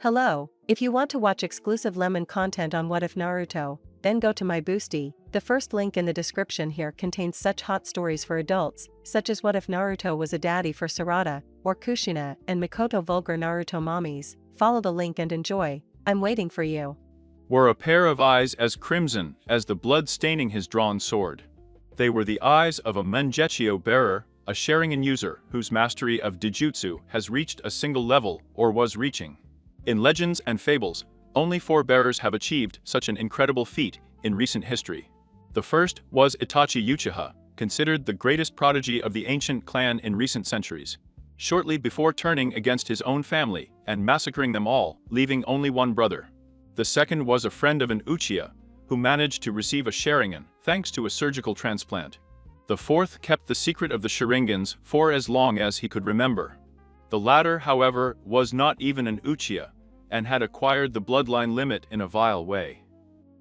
Hello, if you want to watch exclusive lemon content on What If Naruto, then go to my Boosty. The first link in the description here contains such hot stories for adults, such as What If Naruto was a daddy for Sarada, or Kushina and Mikoto Vulgar Naruto mommies. Follow the link and enjoy. I'm waiting for you. Were a pair of eyes as crimson as the blood staining his drawn sword. They were the eyes of a Mangekyo bearer, a Sharingan user whose mastery of Dijutsu has reached a single level or was reaching. In legends and fables, only 4 bearers have achieved such an incredible feat in recent history. The first was Itachi Uchiha, considered the greatest prodigy of the ancient clan in recent centuries. Shortly before turning against his own family and massacring them all, leaving only one brother. The second was a friend of an Uchiha, who managed to receive a Sharingan thanks to a surgical transplant. The fourth kept the secret of the Sharingans for as long as he could remember. The latter, however, was not even an Uchiha, and had acquired the bloodline limit in a vile way.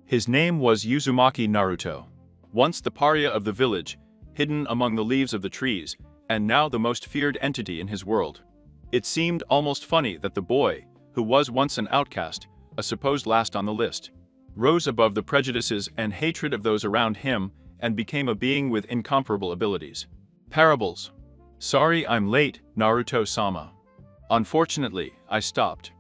His name was Uzumaki Naruto. Once the pariah of the village, hidden among the leaves of the trees, and now the most feared entity in his world. It seemed almost funny that the boy, who was once an outcast, a supposed last on the list, rose above the prejudices and hatred of those around him and became a being with incomparable abilities. Parables. Sorry I'm late, Naruto-sama. Unfortunately, I stopped.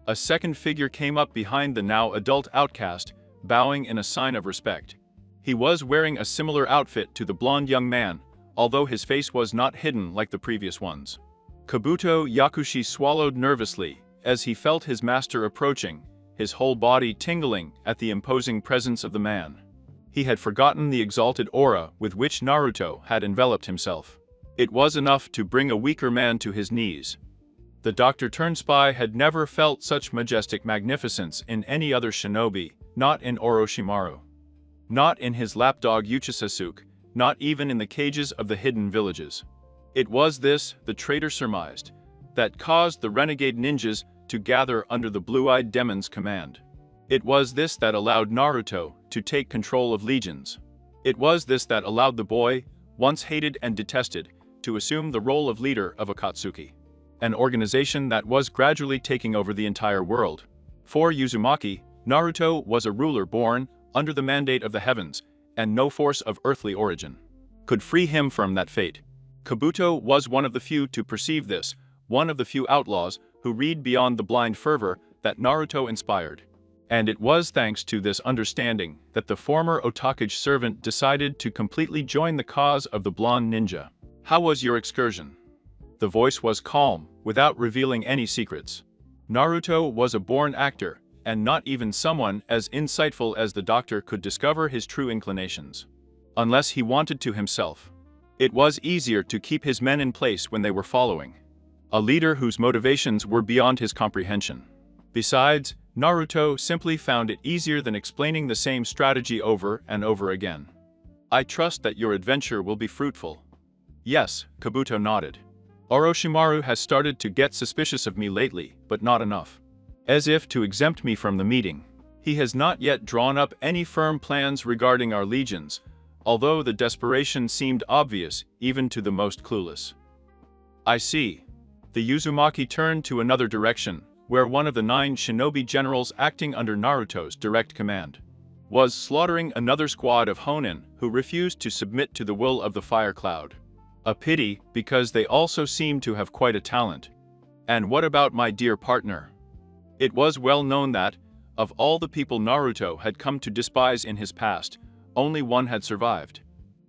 A second figure came up behind the now adult outcast, bowing in a sign of respect. He was wearing a similar outfit to the blonde young man, although his face was not hidden like the previous ones. Kabuto Yakushi swallowed nervously as he felt his master approaching, his whole body tingling at the imposing presence of the man. He had forgotten the exalted aura with which Naruto had enveloped himself. It was enough to bring a weaker man to his knees. The doctor-turned-spy had never felt such majestic magnificence in any other shinobi, not in Orochimaru. Not in his lapdog Uchisasuke, not even in the cages of the hidden villages. It was this, the traitor surmised, that caused the renegade ninjas to gather under the blue-eyed demon's command. It was this that allowed Naruto to take control of legions. It was this that allowed the boy, once hated and detested, to assume the role of leader of Akatsuki, an organization that was gradually taking over the entire world. For Uzumaki, Naruto was a ruler born under the mandate of the heavens, and no force of earthly origin could free him from that fate. Kabuto was one of the few to perceive this, one of the few outlaws who read beyond the blind fervor that Naruto inspired. And it was thanks to this understanding that the former Otakage servant decided to completely join the cause of the blonde ninja. How was your excursion? The voice was calm, without revealing any secrets. Naruto was a born actor, and not even someone as insightful as the doctor could discover his true inclinations. Unless he wanted to himself. It was easier to keep his men in place when they were following a leader whose motivations were beyond his comprehension. Besides, Naruto simply found it easier than explaining the same strategy over and over again. I trust that your adventure will be fruitful. Yes, Kabuto nodded. Orochimaru has started to get suspicious of me lately, but not enough. As if to exempt me from the meeting. He has not yet drawn up any firm plans regarding our legions, although the desperation seemed obvious even to the most clueless. I see. The Uzumaki turned to another direction, where one of the 9 shinobi generals acting under Naruto's direct command was slaughtering another squad of Honin who refused to submit to the will of the Fire Cloud. A pity, because they also seemed to have quite a talent. And what about my dear partner? It was well known that, of all the people Naruto had come to despise in his past, only one had survived.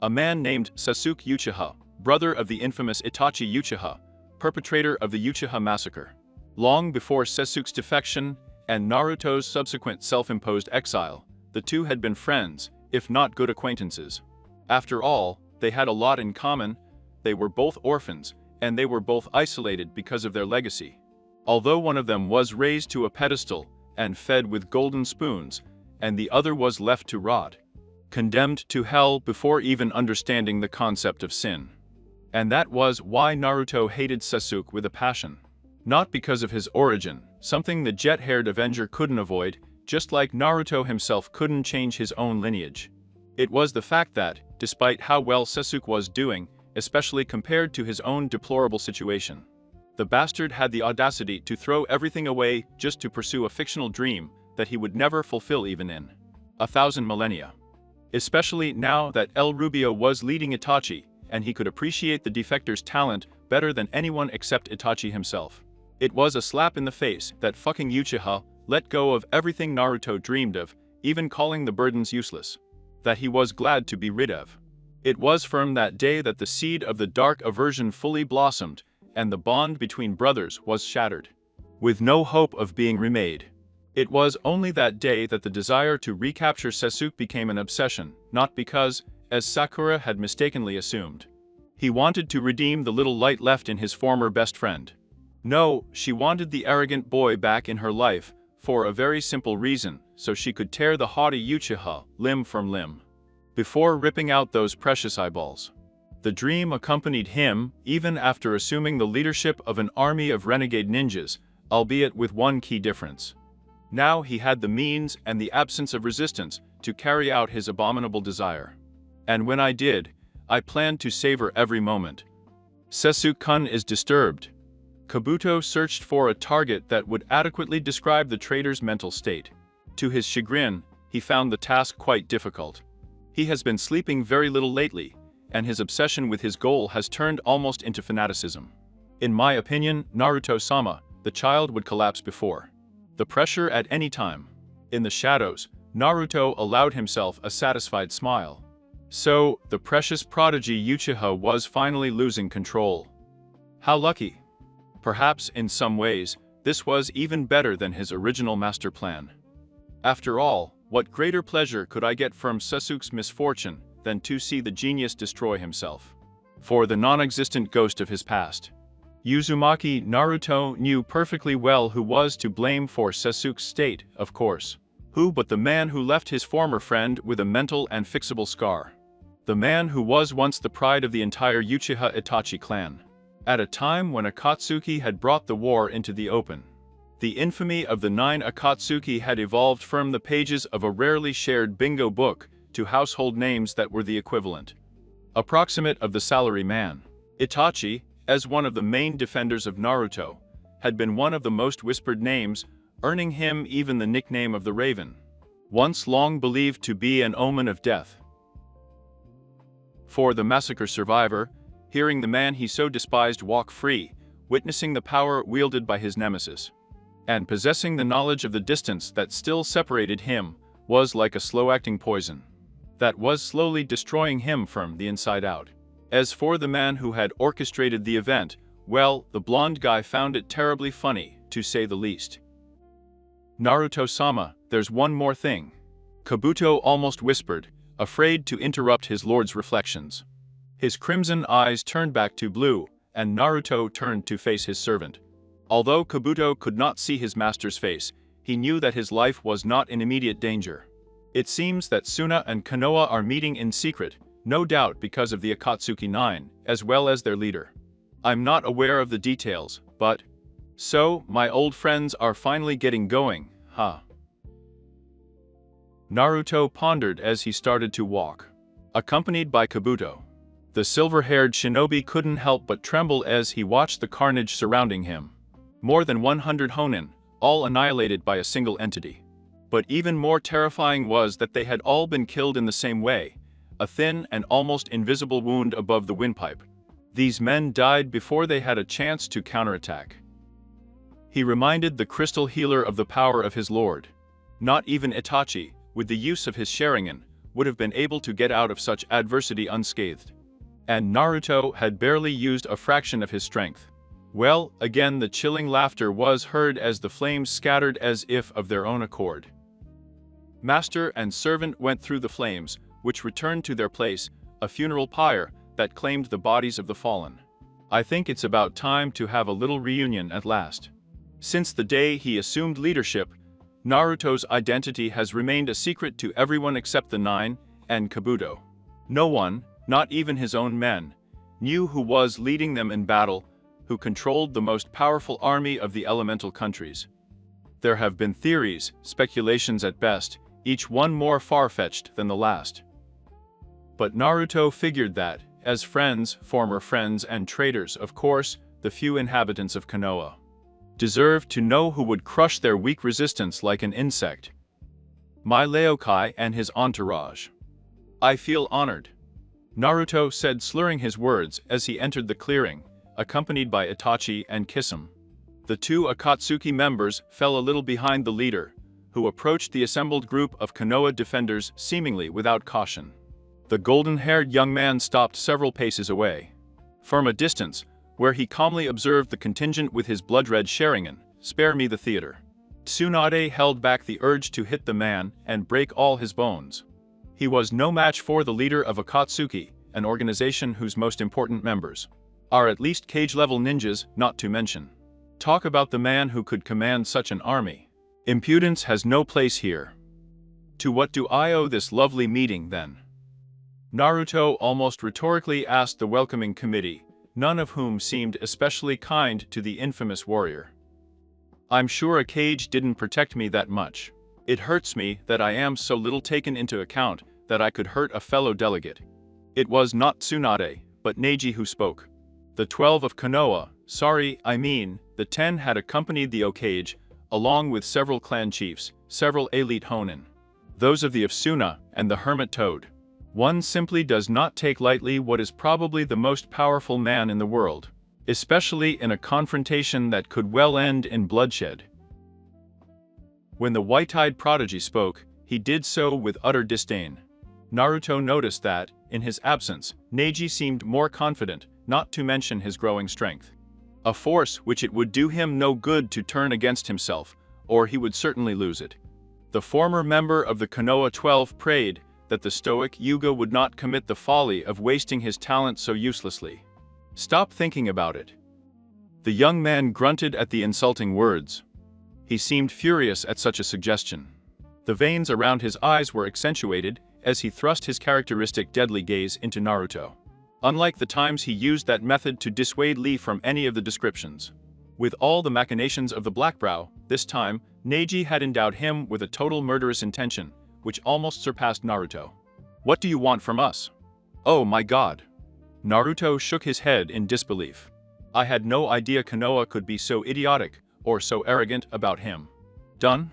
A man named Sasuke Uchiha, brother of the infamous Itachi Uchiha, perpetrator of the Uchiha massacre. Long before Sasuke's defection and Naruto's subsequent self-imposed exile, the two had been friends, if not good acquaintances. After all, they had a lot in common. They were both orphans, and they were both isolated because of their legacy. Although one of them was raised to a pedestal and fed with golden spoons, and the other was left to rot, condemned to hell before even understanding the concept of sin. And that was why Naruto hated Sasuke with a passion. Not because of his origin, something the jet-haired Avenger couldn't avoid, just like Naruto himself couldn't change his own lineage. It was the fact that, despite how well Sasuke was doing, especially compared to his own deplorable situation, The bastard had the audacity to throw everything away just to pursue a fictional dream that he would never fulfill even in 1,000 millennia. Especially now that El Rubio was leading Itachi, and he could appreciate the defector's talent better than anyone except Itachi himself. It was a slap in the face that fucking Uchiha let go of everything Naruto dreamed of, even calling the burdens useless. That he was glad to be rid of. It was from that day that the seed of the dark aversion fully blossomed, and the bond between brothers was shattered, with no hope of being remade. It was only that day that the desire to recapture Sasuke became an obsession, not because, as Sakura had mistakenly assumed, he wanted to redeem the little light left in his former best friend. No, she wanted the arrogant boy back in her life, for a very simple reason, so she could tear the haughty Uchiha limb from limb, before ripping out those precious eyeballs. The dream accompanied him, even after assuming the leadership of an army of renegade ninjas, albeit with one key difference. Now he had the means and the absence of resistance to carry out his abominable desire. And when I did, I planned to savor every moment. Sasuke-kun is disturbed. Kabuto searched for a target that would adequately describe the traitor's mental state. To his chagrin, he found the task quite difficult. He has been sleeping very little lately, and his obsession with his goal has turned almost into fanaticism. In my opinion, Naruto-sama, the child would collapse before the pressure at any time. In the shadows, Naruto allowed himself a satisfied smile. So, the precious prodigy Uchiha was finally losing control. How lucky! Perhaps, in some ways, this was even better than his original master plan. After all, what greater pleasure could I get from Sasuke's misfortune than to see the genius destroy himself? For the non-existent ghost of his past. Uzumaki Naruto knew perfectly well who was to blame for Sasuke's state, of course. Who but the man who left his former friend with a mental and fixable scar? The man who was once the pride of the entire Uchiha Itachi clan. At a time when Akatsuki had brought the war into the open. The infamy of the 9 Akatsuki had evolved from the pages of a rarely shared bingo book to household names that were the equivalent approximate of the salary man. Itachi, as one of the main defenders of Naruto, had been one of the most whispered names, earning him even the nickname of the Raven, once long believed to be an omen of death. For the massacre survivor, hearing the man he so despised walk free, witnessing the power wielded by his nemesis, and possessing the knowledge of the distance that still separated him, was like a slow-acting poison that was slowly destroying him from the inside out. As for the man who had orchestrated the event, well, the blonde guy found it terribly funny, to say the least. Naruto-sama, there's one more thing. Kabuto almost whispered, afraid to interrupt his lord's reflections. His crimson eyes turned back to blue, and Naruto turned to face his servant. Although Kabuto could not see his master's face, he knew that his life was not in immediate danger. It seems that Suna and Konoha are meeting in secret, no doubt because of the Akatsuki 9, as well as their leader. I'm not aware of the details, but... So, my old friends are finally getting going, huh? Naruto pondered as he started to walk, accompanied by Kabuto. The silver-haired shinobi couldn't help but tremble as he watched the carnage surrounding him. More than 100 Honin, all annihilated by a single entity. But even more terrifying was that they had all been killed in the same way, a thin and almost invisible wound above the windpipe. These men died before they had a chance to counterattack. He reminded the crystal healer of the power of his lord. Not even Itachi, with the use of his Sharingan, would have been able to get out of such adversity unscathed. And Naruto had barely used a fraction of his strength. Well, again the chilling laughter was heard as the flames scattered as if of their own accord. Master and servant went through the flames, which returned to their place, a funeral pyre that claimed the bodies of the fallen. I think it's about time to have a little reunion at last. Since the day he assumed leadership, Naruto's identity has remained a secret to everyone except the 9 and Kabuto. No one, not even his own men, knew who was leading them in battle, who controlled the most powerful army of the elemental countries. There have been theories, speculations at best, each one more far-fetched than the last. But Naruto figured that, as friends, former friends and traitors, of course, the few inhabitants of Konoha deserve to know who would crush their weak resistance like an insect. My Leokai and his entourage. I feel honored, Naruto said, slurring his words as he entered the clearing, accompanied by Itachi and Kisame. The two Akatsuki members fell a little behind the leader, who approached the assembled group of Konoha defenders seemingly without caution. The golden-haired young man stopped several paces away. From a distance, where he calmly observed the contingent with his blood-red Sharingan, spare me the theater. Tsunade held back the urge to hit the man and break all his bones. He was no match for the leader of Akatsuki, an organization whose most important members are at least cage-level ninjas, not to mention. Talk about the man who could command such an army. Impudence has no place here. To what do I owe this lovely meeting, then? Naruto almost rhetorically asked the welcoming committee, none of whom seemed especially kind to the infamous warrior. I'm sure a cage didn't protect me that much. It hurts me that I am so little taken into account that I could hurt a fellow delegate. It was not Tsunade, but Neji who spoke. The 12 of Konoha, the 10 had accompanied the Okage, along with several clan chiefs, several elite Honin, those of the Asuna, and the Hermit Toad. One simply does not take lightly what is probably the most powerful man in the world, especially in a confrontation that could well end in bloodshed. When the white-eyed prodigy spoke, he did so with utter disdain. Naruto noticed that, in his absence, Neji seemed more confident, not to mention his growing strength. A force which it would do him no good to turn against himself, or he would certainly lose it. The former member of the Konoha 12 prayed that the stoic Yuga would not commit the folly of wasting his talent so uselessly. Stop thinking about it. The young man grunted at the insulting words. He seemed furious at such a suggestion. The veins around his eyes were accentuated as he thrust his characteristic deadly gaze into Naruto. Unlike the times he used that method to dissuade Lee from any of the descriptions. With all the machinations of the Blackbrow, this time, Neji had endowed him with a total murderous intention, which almost surpassed Naruto. What do you want from us? Oh my god. Naruto shook his head in disbelief. I had no idea Konoha could be so idiotic, or so arrogant about him. Done?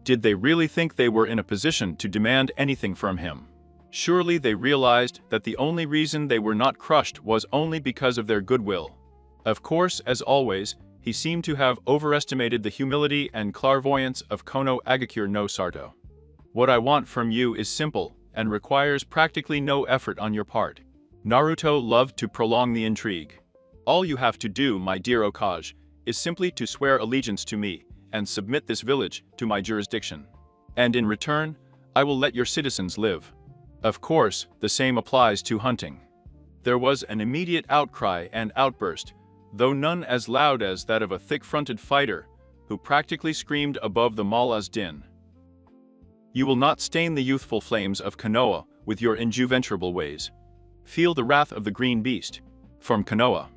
Did they really think they were in a position to demand anything from him? Surely they realized that the only reason they were not crushed was only because of their goodwill. Of course, as always, he seemed to have overestimated the humility and clairvoyance of Kono Agakure no Sarto. What I want from you is simple, and requires practically no effort on your part. Naruto loved to prolong the intrigue. All you have to do, my dear Okage, is simply to swear allegiance to me, and submit this village to my jurisdiction. And in return, I will let your citizens live. Of course, the same applies to hunting. There was an immediate outcry and outburst, though none as loud as that of a thick-fronted fighter, who practically screamed above the Mala's din. You will not stain the youthful flames of Konoha with your injuventurable ways. Feel the wrath of the green beast. From Konoha.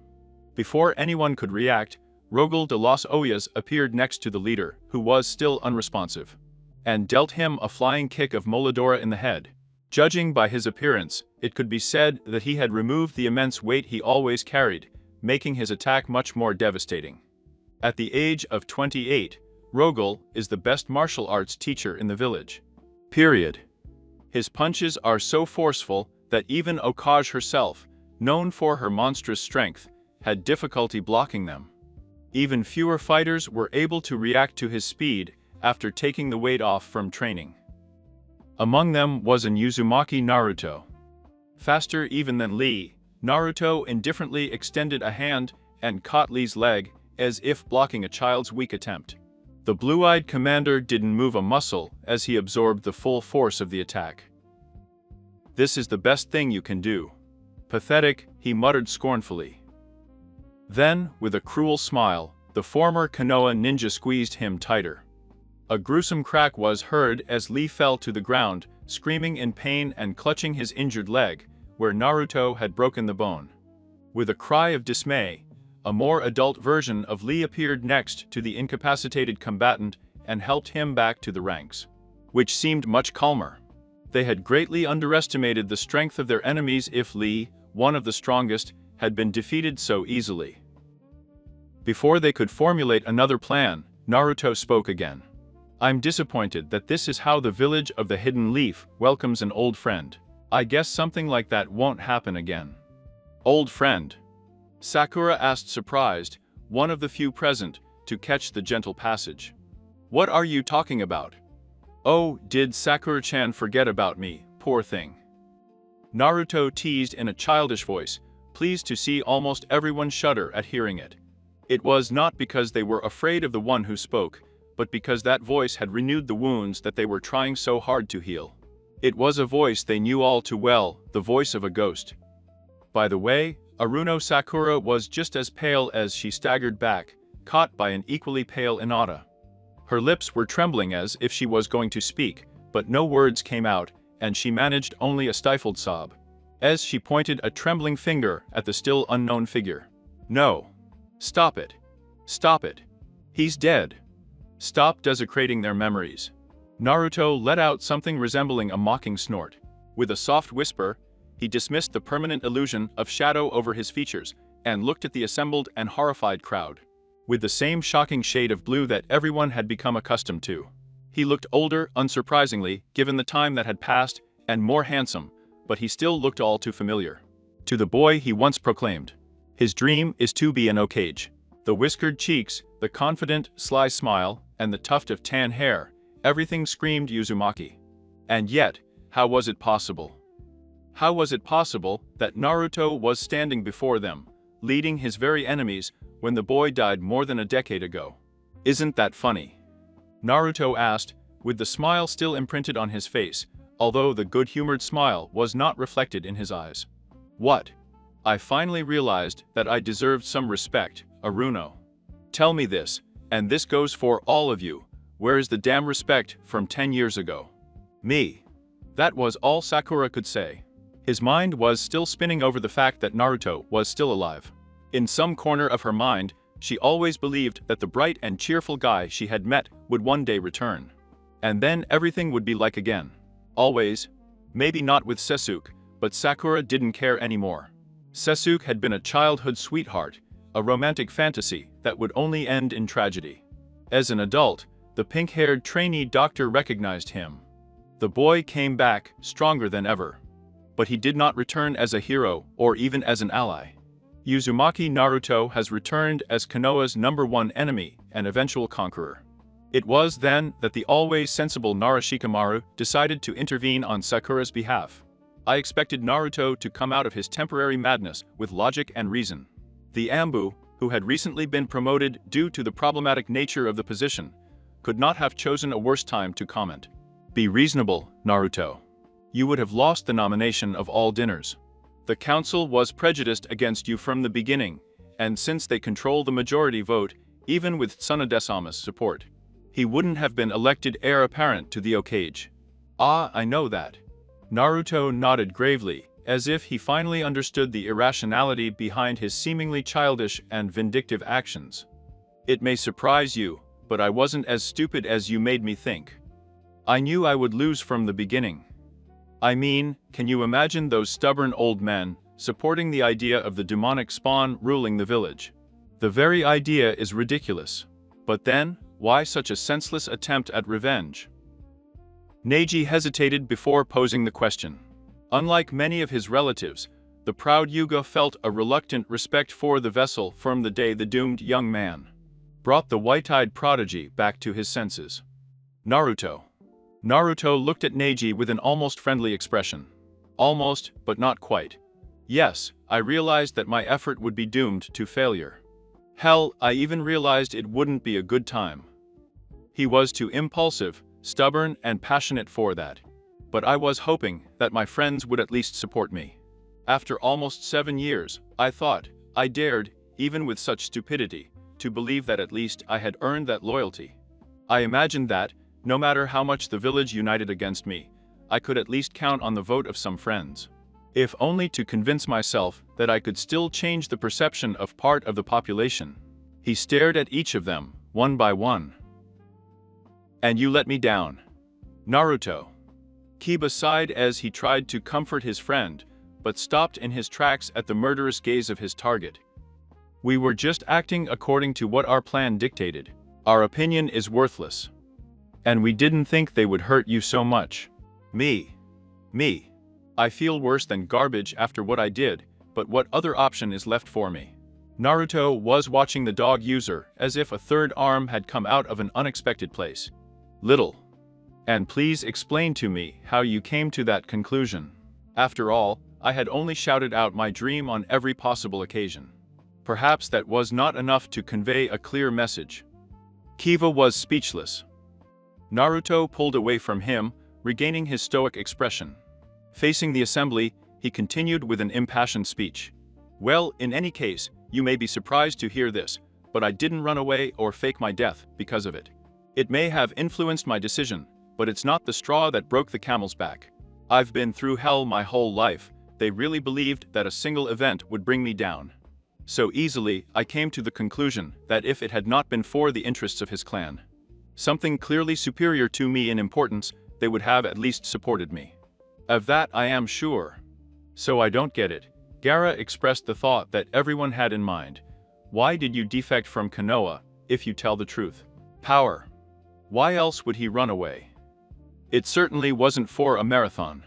Before anyone could react, Rogel de los Ollas appeared next to the leader, who was still unresponsive, and dealt him a flying kick of Moladora in the head. Judging by his appearance, it could be said that he had removed the immense weight he always carried, making his attack much more devastating. At the age of 28, Rogel is the best martial arts teacher in the village. Period. His punches are so forceful that even Okage herself, known for her monstrous strength, had difficulty blocking them. Even fewer fighters were able to react to his speed after taking the weight off from training. Among them was an Uzumaki Naruto. Faster even than Lee, Naruto indifferently extended a hand and caught Lee's leg, as if blocking a child's weak attempt. The blue-eyed commander didn't move a muscle as he absorbed the full force of the attack. This is the best thing you can do. Pathetic, he muttered scornfully. Then, with a cruel smile, the former Konoha ninja squeezed him tighter. A gruesome crack was heard as Lee fell to the ground, screaming in pain and clutching his injured leg, where Naruto had broken the bone. With a cry of dismay, a more adult version of Lee appeared next to the incapacitated combatant and helped him back to the ranks, which seemed much calmer. They had greatly underestimated the strength of their enemies if Lee, one of the strongest, had been defeated so easily. Before they could formulate another plan, Naruto spoke again. I'm disappointed that this is how the village of the Hidden Leaf welcomes an old friend. I guess something like that won't happen again. Old friend? Sakura asked, surprised, one of the few present, to catch the gentle passage. What are you talking about? Oh, did Sakura-chan forget about me, poor thing? Naruto teased in a childish voice, pleased to see almost everyone shudder at hearing it. It was not because they were afraid of the one who spoke, but because that voice had renewed the wounds that they were trying so hard to heal. It was a voice they knew all too well, the voice of a ghost. By the way, Aruno Sakura was just as pale as she staggered back, caught by an equally pale Hinata. Her lips were trembling as if she was going to speak, but no words came out, and she managed only a stifled sob. As she pointed a trembling finger at the still unknown figure. No. Stop it. Stop it. He's dead. Stop desecrating their memories. Naruto let out something resembling a mocking snort. With a soft whisper, he dismissed the permanent illusion of shadow over his features, and looked at the assembled and horrified crowd. With the same shocking shade of blue that everyone had become accustomed to. He looked older, unsurprisingly, given the time that had passed, and more handsome, but he still looked all too familiar. To the boy he once proclaimed, his dream is to be an Hokage. The whiskered cheeks, the confident, sly smile, and the tuft of tan hair, everything screamed Uzumaki. And yet, how was it possible? How was it possible that Naruto was standing before them, leading his very enemies, when the boy died more than a decade ago? Isn't that funny? Naruto asked, with the smile still imprinted on his face, although the good-humored smile was not reflected in his eyes. What? I finally realized that I deserved some respect, Aruno. Tell me this, and this goes for all of you, where is the damn respect from 10 years ago? Me. That was all Sakura could say. His mind was still spinning over the fact that Naruto was still alive. In some corner of her mind, she always believed that the bright and cheerful guy she had met would one day return. And then everything would be like again. Always. Maybe not with Sasuke, but Sakura didn't care anymore. Sasuke had been a childhood sweetheart, a romantic fantasy that would only end in tragedy. As an adult, the pink-haired trainee doctor recognized him. The boy came back, stronger than ever. But he did not return as a hero or even as an ally. Uzumaki Naruto has returned as Konoha's #1 enemy and eventual conqueror. It was then that the always sensible Narashikamaru decided to intervene on Sakura's behalf. I expected Naruto to come out of his temporary madness with logic and reason. The Ambu, who had recently been promoted due to the problematic nature of the position, could not have chosen a worse time to comment. Be reasonable, Naruto. You would have lost the nomination of all dinners. The council was prejudiced against you from the beginning, and since they control the majority vote, even with Tsunade-sama's support, he wouldn't have been elected heir apparent to the Hokage. Ah, I know that. Naruto nodded gravely, as if he finally understood the irrationality behind his seemingly childish and vindictive actions. It may surprise you, but I wasn't as stupid as you made me think. I knew I would lose from the beginning. I mean, can you imagine those stubborn old men supporting the idea of the demonic spawn ruling the village? The very idea is ridiculous. But then, why such a senseless attempt at revenge? Neji hesitated before posing the question. Unlike many of his relatives, the proud Yuga felt a reluctant respect for the vessel from the day the doomed young man brought the white-eyed prodigy back to his senses. Naruto. Naruto looked at Neji with an almost friendly expression. Almost, but not quite. Yes, I realized that my effort would be doomed to failure. Hell, I even realized it wouldn't be a good time. He was too impulsive, stubborn, and passionate for that. But I was hoping that my friends would at least support me. After almost 7 years, I thought, I dared, even with such stupidity, to believe that at least I had earned that loyalty. I imagined that, no matter how much the village united against me, I could at least count on the vote of some friends. If only to convince myself that I could still change the perception of part of the population. He stared at each of them, one by one. And you let me down. Naruto. Kiba sighed as he tried to comfort his friend, but stopped in his tracks at the murderous gaze of his target. We were just acting according to what our plan dictated. Our opinion is worthless. And we didn't think they would hurt you so much. Me. I feel worse than garbage after what I did, but what other option is left for me? Naruto was watching the dog user as if a third arm had come out of an unexpected place. Little. And please explain to me how you came to that conclusion. After all, I had only shouted out my dream on every possible occasion. Perhaps that was not enough to convey a clear message. Kiva was speechless. Naruto pulled away from him, regaining his stoic expression. Facing the assembly, he continued with an impassioned speech. Well, in any case, you may be surprised to hear this, but I didn't run away or fake my death because of it. It may have influenced my decision, but it's not the straw that broke the camel's back. I've been through hell my whole life. They really believed that a single event would bring me down. So easily, I came to the conclusion that if it had not been for the interests of his clan, something clearly superior to me in importance, they would have at least supported me. Of that I am sure. So I don't get it. Gaara expressed the thought that everyone had in mind. Why did you defect from Konoha, if you tell the truth? Power. Why else would he run away? It certainly wasn't for a marathon.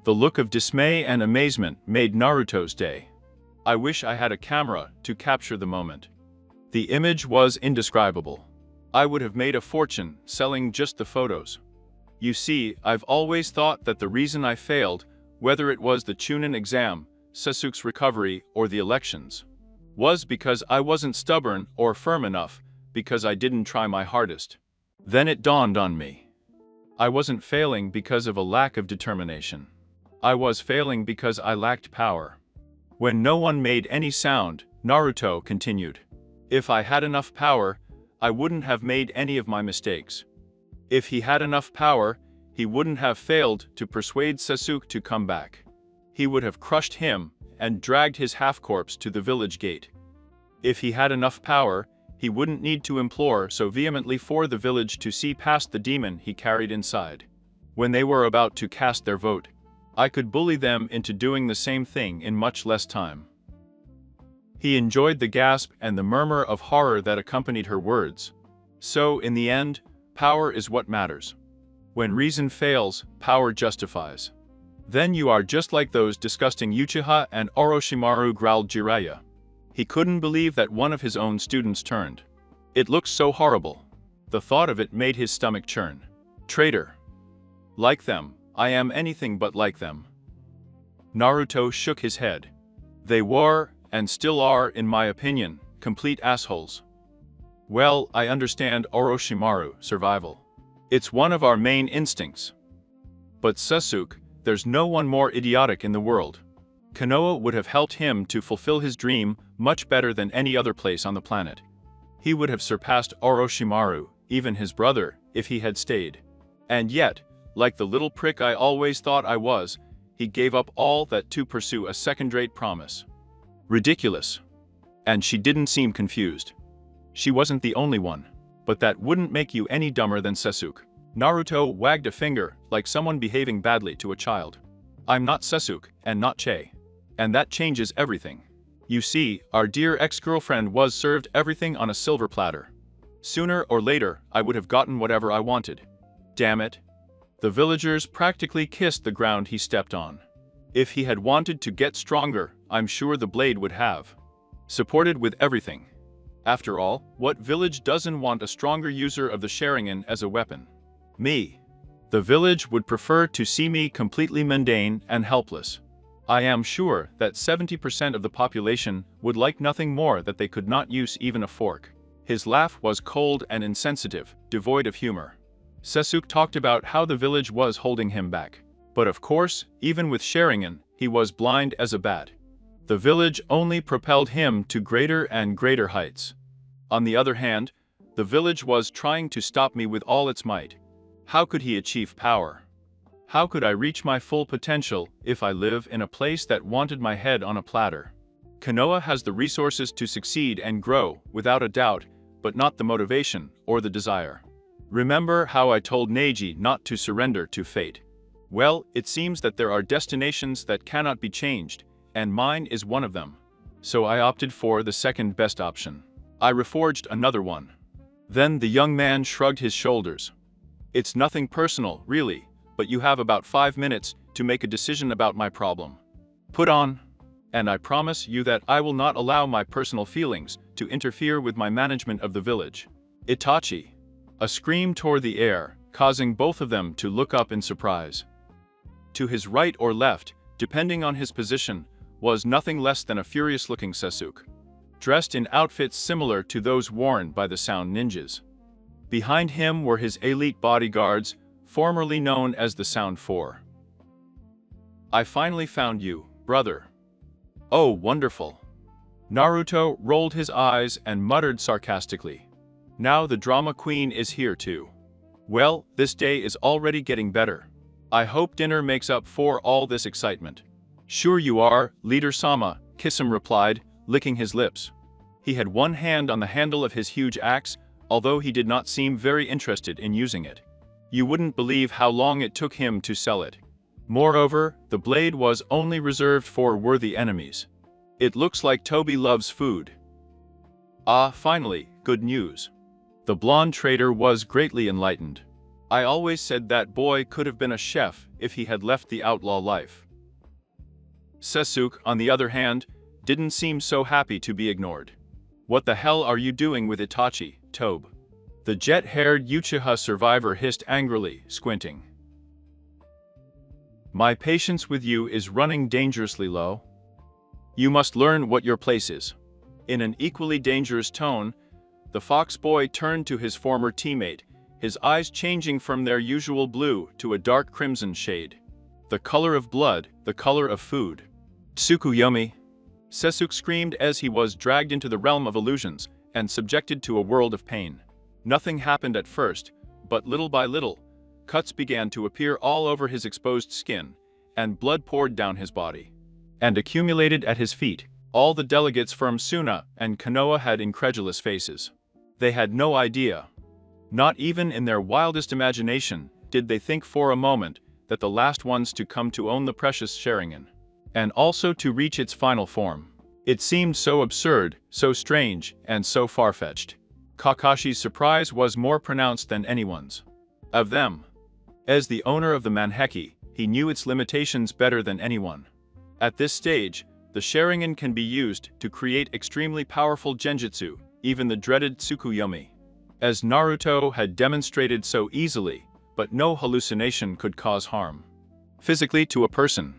The look of dismay and amazement made Naruto's day. I wish I had a camera to capture the moment. The image was indescribable. I would have made a fortune selling just the photos. You see, I've always thought that the reason I failed, whether it was the Chunin exam, Sasuke's recovery, or the elections, was because I wasn't stubborn or firm enough, because I didn't try my hardest. Then it dawned on me. I wasn't failing because of a lack of determination. I was failing because I lacked power. When no one made any sound, Naruto continued. If I had enough power, I wouldn't have made any of my mistakes. If he had enough power, he wouldn't have failed to persuade Sasuke to come back. He would have crushed him and dragged his half-corpse to the village gate. If he had enough power, he wouldn't need to implore so vehemently for the village to see past the demon he carried inside. When they were about to cast their vote, I could bully them into doing the same thing in much less time. He enjoyed the gasp and the murmur of horror that accompanied her words. So, in the end, power is what matters. When reason fails, power justifies. Then you are just like those disgusting Uchiha and Orochimaru, growled Jiraiya. He couldn't believe that one of his own students turned. It looked so horrible. The thought of it made his stomach churn. Traitor. Like them, I am anything but like them. Naruto shook his head. They were, and still are, in my opinion, complete assholes. Well, I understand Orochimaru, survival. It's one of our main instincts. But Sasuke, there's no one more idiotic in the world. Konoha would have helped him to fulfill his dream much better than any other place on the planet. He would have surpassed Orochimaru, even his brother, if he had stayed. And yet, like the little prick I always thought I was, he gave up all that to pursue a second-rate promise. Ridiculous. And she didn't seem confused. She wasn't the only one. But that wouldn't make you any dumber than Sasuke. Naruto wagged a finger like someone behaving badly to a child. I'm not Sasuke, and not Che. And that changes everything. You see, our dear ex-girlfriend was served everything on a silver platter. Sooner or later, I would have gotten whatever I wanted. Damn it. The villagers practically kissed the ground he stepped on. If he had wanted to get stronger, I'm sure the blade would have supported with everything. After all, what village doesn't want a stronger user of the Sharingan as a weapon? Me. The village would prefer to see me completely mundane and helpless. I am sure that 70% of the population would like nothing more that they could not use even a fork. His laugh was cold and insensitive, devoid of humor. Sasuke talked about how the village was holding him back. But of course, even with Sharingan, he was blind as a bat. The village only propelled him to greater and greater heights. On the other hand, the village was trying to stop me with all its might. How could he achieve power? How could I reach my full potential if I live in a place that wanted my head on a platter? Konoha has the resources to succeed and grow, without a doubt, but not the motivation or the desire. Remember how I told Neji not to surrender to fate? Well, it seems that there are destinations that cannot be changed, and mine is one of them. so I opted for the second best option. I reforged another one. Then the young man shrugged his shoulders. It's nothing personal, really, but you have about 5 minutes to make a decision about my problem. Put on, and I promise you that I will not allow my personal feelings to interfere with my management of the village. Itachi. A scream tore the air, causing both of them to look up in surprise. To his right or left, depending on his position, was nothing less than a furious-looking Sasuke, dressed in outfits similar to those worn by the Sound Ninjas. Behind him were his elite bodyguards, formerly known as the Sound Four. I finally found you, brother. Oh, wonderful. Naruto rolled his eyes and muttered sarcastically. Now the drama queen is here too. Well, this day is already getting better. I hope dinner makes up for all this excitement. Sure you are, Leader Sama, Kisame replied, licking his lips. He had one hand on the handle of his huge axe, although he did not seem very interested in using it. You wouldn't believe how long it took him to sell it. Moreover, the blade was only reserved for worthy enemies. It looks like Toby loves food. Ah, finally, good news. The blonde trader was greatly enlightened. I always said that boy could have been a chef if he had left the outlaw life. Sasuke, on the other hand, didn't seem so happy to be ignored. What the hell are you doing with Itachi, Tobe? The jet-haired Uchiha survivor hissed angrily, squinting. My patience with you is running dangerously low. You must learn what your place is. In an equally dangerous tone, the fox boy turned to his former teammate, his eyes changing from their usual blue to a dark crimson shade. The color of blood, the color of food. Tsukuyomi! Sasuke screamed as he was dragged into the realm of illusions and subjected to a world of pain. Nothing happened at first, but little by little, cuts began to appear all over his exposed skin, and blood poured down his body and accumulated at his feet. All the delegates from Suna and Konoha had incredulous faces. They had no idea. Not even in their wildest imagination did they think for a moment that the last ones to come to own the precious Sharingan, and also to reach its final form. It seemed so absurd, so strange, and so far-fetched. Kakashi's surprise was more pronounced than anyone's. Of them. As the owner of the Manheki, he knew its limitations better than anyone. At this stage, the Sharingan can be used to create extremely powerful genjutsu, even the dreaded Tsukuyomi. As Naruto had demonstrated so easily, but no hallucination could cause harm. Physically to a person.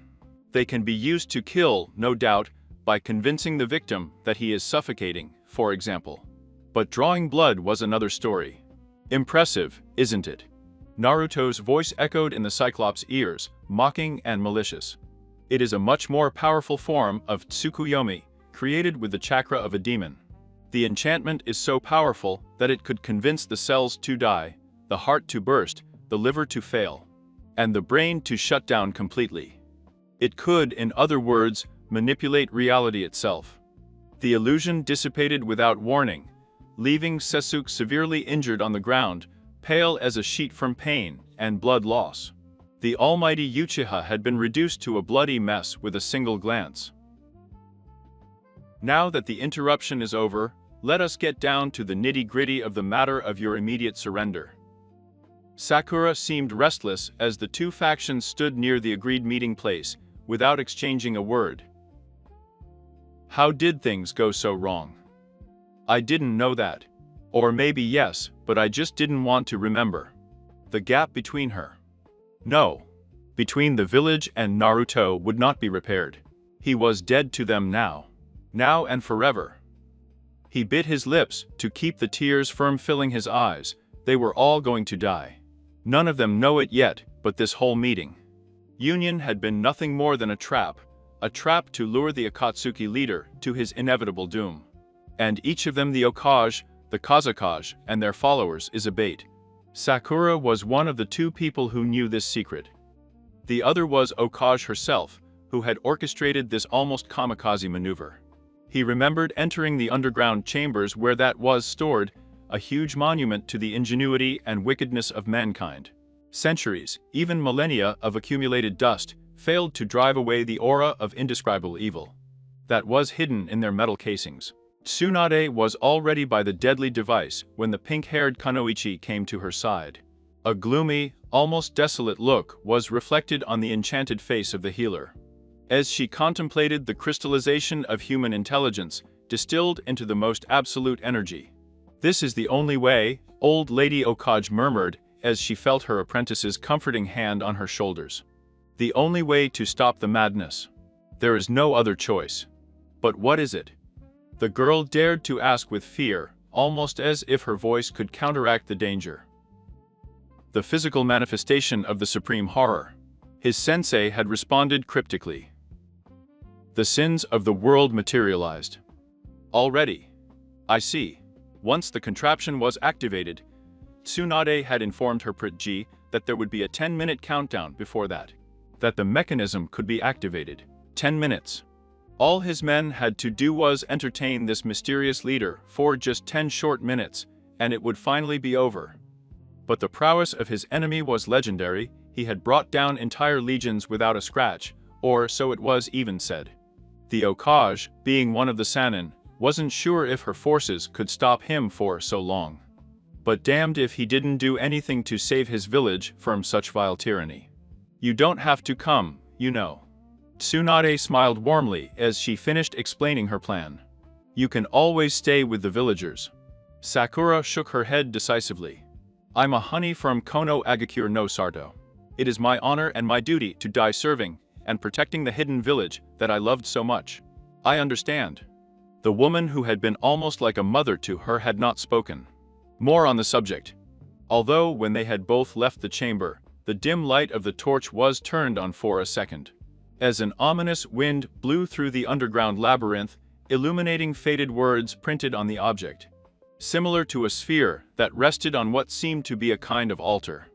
They can be used to kill, no doubt, by convincing the victim that he is suffocating, for example. But drawing blood was another story. Impressive, isn't it? Naruto's voice echoed in the Cyclops' ears, mocking and malicious. It is a much more powerful form of Tsukuyomi, created with the chakra of a demon. The enchantment is so powerful that it could convince the cells to die, the heart to burst, the liver to fail, and the brain to shut down completely. It could, in other words, manipulate reality itself. The illusion dissipated without warning, leaving Sasuke severely injured on the ground, pale as a sheet from pain and blood loss. The almighty Uchiha had been reduced to a bloody mess with a single glance. Now that the interruption is over, let us get down to the nitty-gritty of the matter of your immediate surrender. Sakura seemed restless as the two factions stood near the agreed meeting place, without exchanging a word. How did things go so wrong? I didn't know that. Or maybe yes, but I just didn't want to remember. The gap between her. No. Between the village and Naruto would not be repaired. He was dead to them now. Now and forever. He bit his lips to keep the tears from filling his eyes. They were all going to die. None of them know it yet, but this whole meeting. Union had been nothing more than a trap to lure the Akatsuki leader to his inevitable doom. And each of them, the Okage, the Kazekage, and their followers, is a bait. Sakura was one of the two people who knew this secret. The other was Okage herself, who had orchestrated this almost kamikaze maneuver. He remembered entering the underground chambers where that was stored, a huge monument to the ingenuity and wickedness of mankind. Centuries, even millennia of accumulated dust, failed to drive away the aura of indescribable evil. that was hidden in their metal casings. Tsunade was already by the deadly device when the pink-haired Kunoichi came to her side. A gloomy, almost desolate look was reflected on the enchanted face of the healer. As she contemplated the crystallization of human intelligence, distilled into the most absolute energy. "This is the only way," old Lady Okage murmured as she felt her apprentice's comforting hand on her shoulders. "The only way to stop the madness. There is no other choice." "But what is it?" the girl dared to ask with fear, almost as if her voice could counteract the danger. "The physical manifestation of the supreme horror," his sensei had responded cryptically. "The sins of the world materialized." "Already? I see." Once the contraption was activated, Tsunade had informed her Prit-G that there would be a 10-minute countdown before that. That the mechanism could be activated. 10 minutes. All his men had to do was entertain this mysterious leader for just 10 short minutes, and it would finally be over. But the prowess of his enemy was legendary. He had brought down entire legions without a scratch, or so it was even said. The Okage, being one of the Sannin, wasn't sure if her forces could stop him for so long. But damned if he didn't do anything to save his village from such vile tyranny. "You don't have to come, you know." Tsunade smiled warmly as she finished explaining her plan. "You can always stay with the villagers." Sakura shook her head decisively. "I'm a honey from Kono Agakure no Sarto. It is my honor and my duty to die serving and protecting the hidden village that I loved so much." "I understand." The woman who had been almost like a mother to her had not spoken more on the subject. Although when they had both left the chamber, the dim light of the torch was turned on for a second. As an ominous wind blew through the underground labyrinth, illuminating faded words printed on the object. Similar to a sphere that rested on what seemed to be a kind of altar.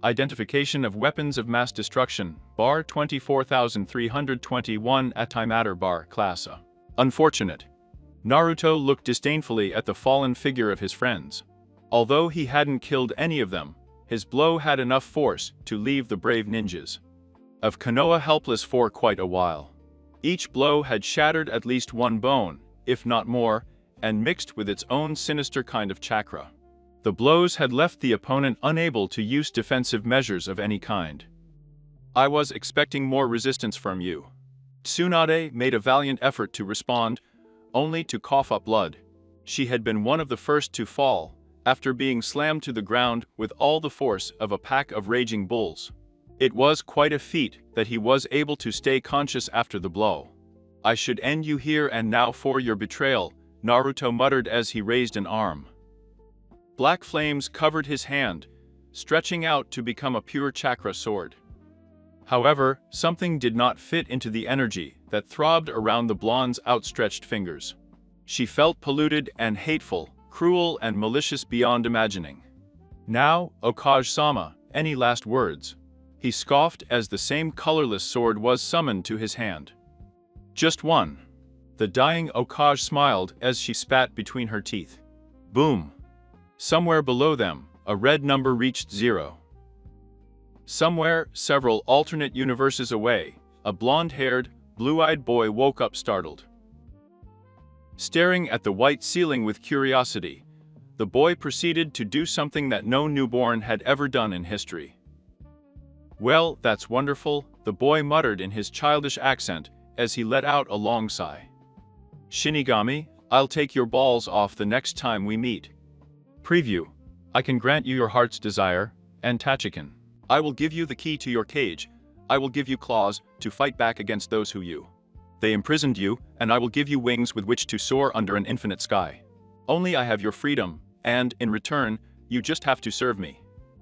Identification of weapons of mass destruction, bar 24321 Antimatter bar class A. Unfortunate. Naruto looked disdainfully at the fallen figure of his friends. Although he hadn't killed any of them, his blow had enough force to leave the brave ninjas of Konoha helpless for quite a while. Each blow had shattered at least one bone, if not more, and mixed with its own sinister kind of chakra. The blows had left the opponent unable to use defensive measures of any kind. "I was expecting more resistance from you." Tsunade made a valiant effort to respond, only to cough up blood. She had been one of the first to fall, after being slammed to the ground with all the force of a pack of raging bulls. It was quite a feat that he was able to stay conscious after the blow. "I should end you here and now for your betrayal," Naruto muttered as he raised an arm. Black flames covered his hand, stretching out to become a pure chakra sword. However, something did not fit into the energy that throbbed around the blonde's outstretched fingers. She felt polluted and hateful, cruel and malicious beyond imagining. "Now, Okage-sama, any last words?" He scoffed as the same colorless sword was summoned to his hand. "Just one." The dying Okage smiled as she spat between her teeth. Boom. Somewhere below them, a red number reached 0. Somewhere, several alternate universes away, a blonde-haired, blue-eyed boy woke up startled. Staring at the white ceiling with curiosity, the boy proceeded to do something that no newborn had ever done in history. "Well, that's wonderful," the boy muttered in his childish accent as he let out a long sigh. "Shinigami, I'll take your balls off the next time we meet." Preview. "I can grant you your heart's desire, and Tachikin. I will give you the key to your cage. I will give you claws to fight back against those who they imprisoned you, and I will give you wings with which to soar under an infinite sky. Only I have your freedom, and, in return, you just have to serve me."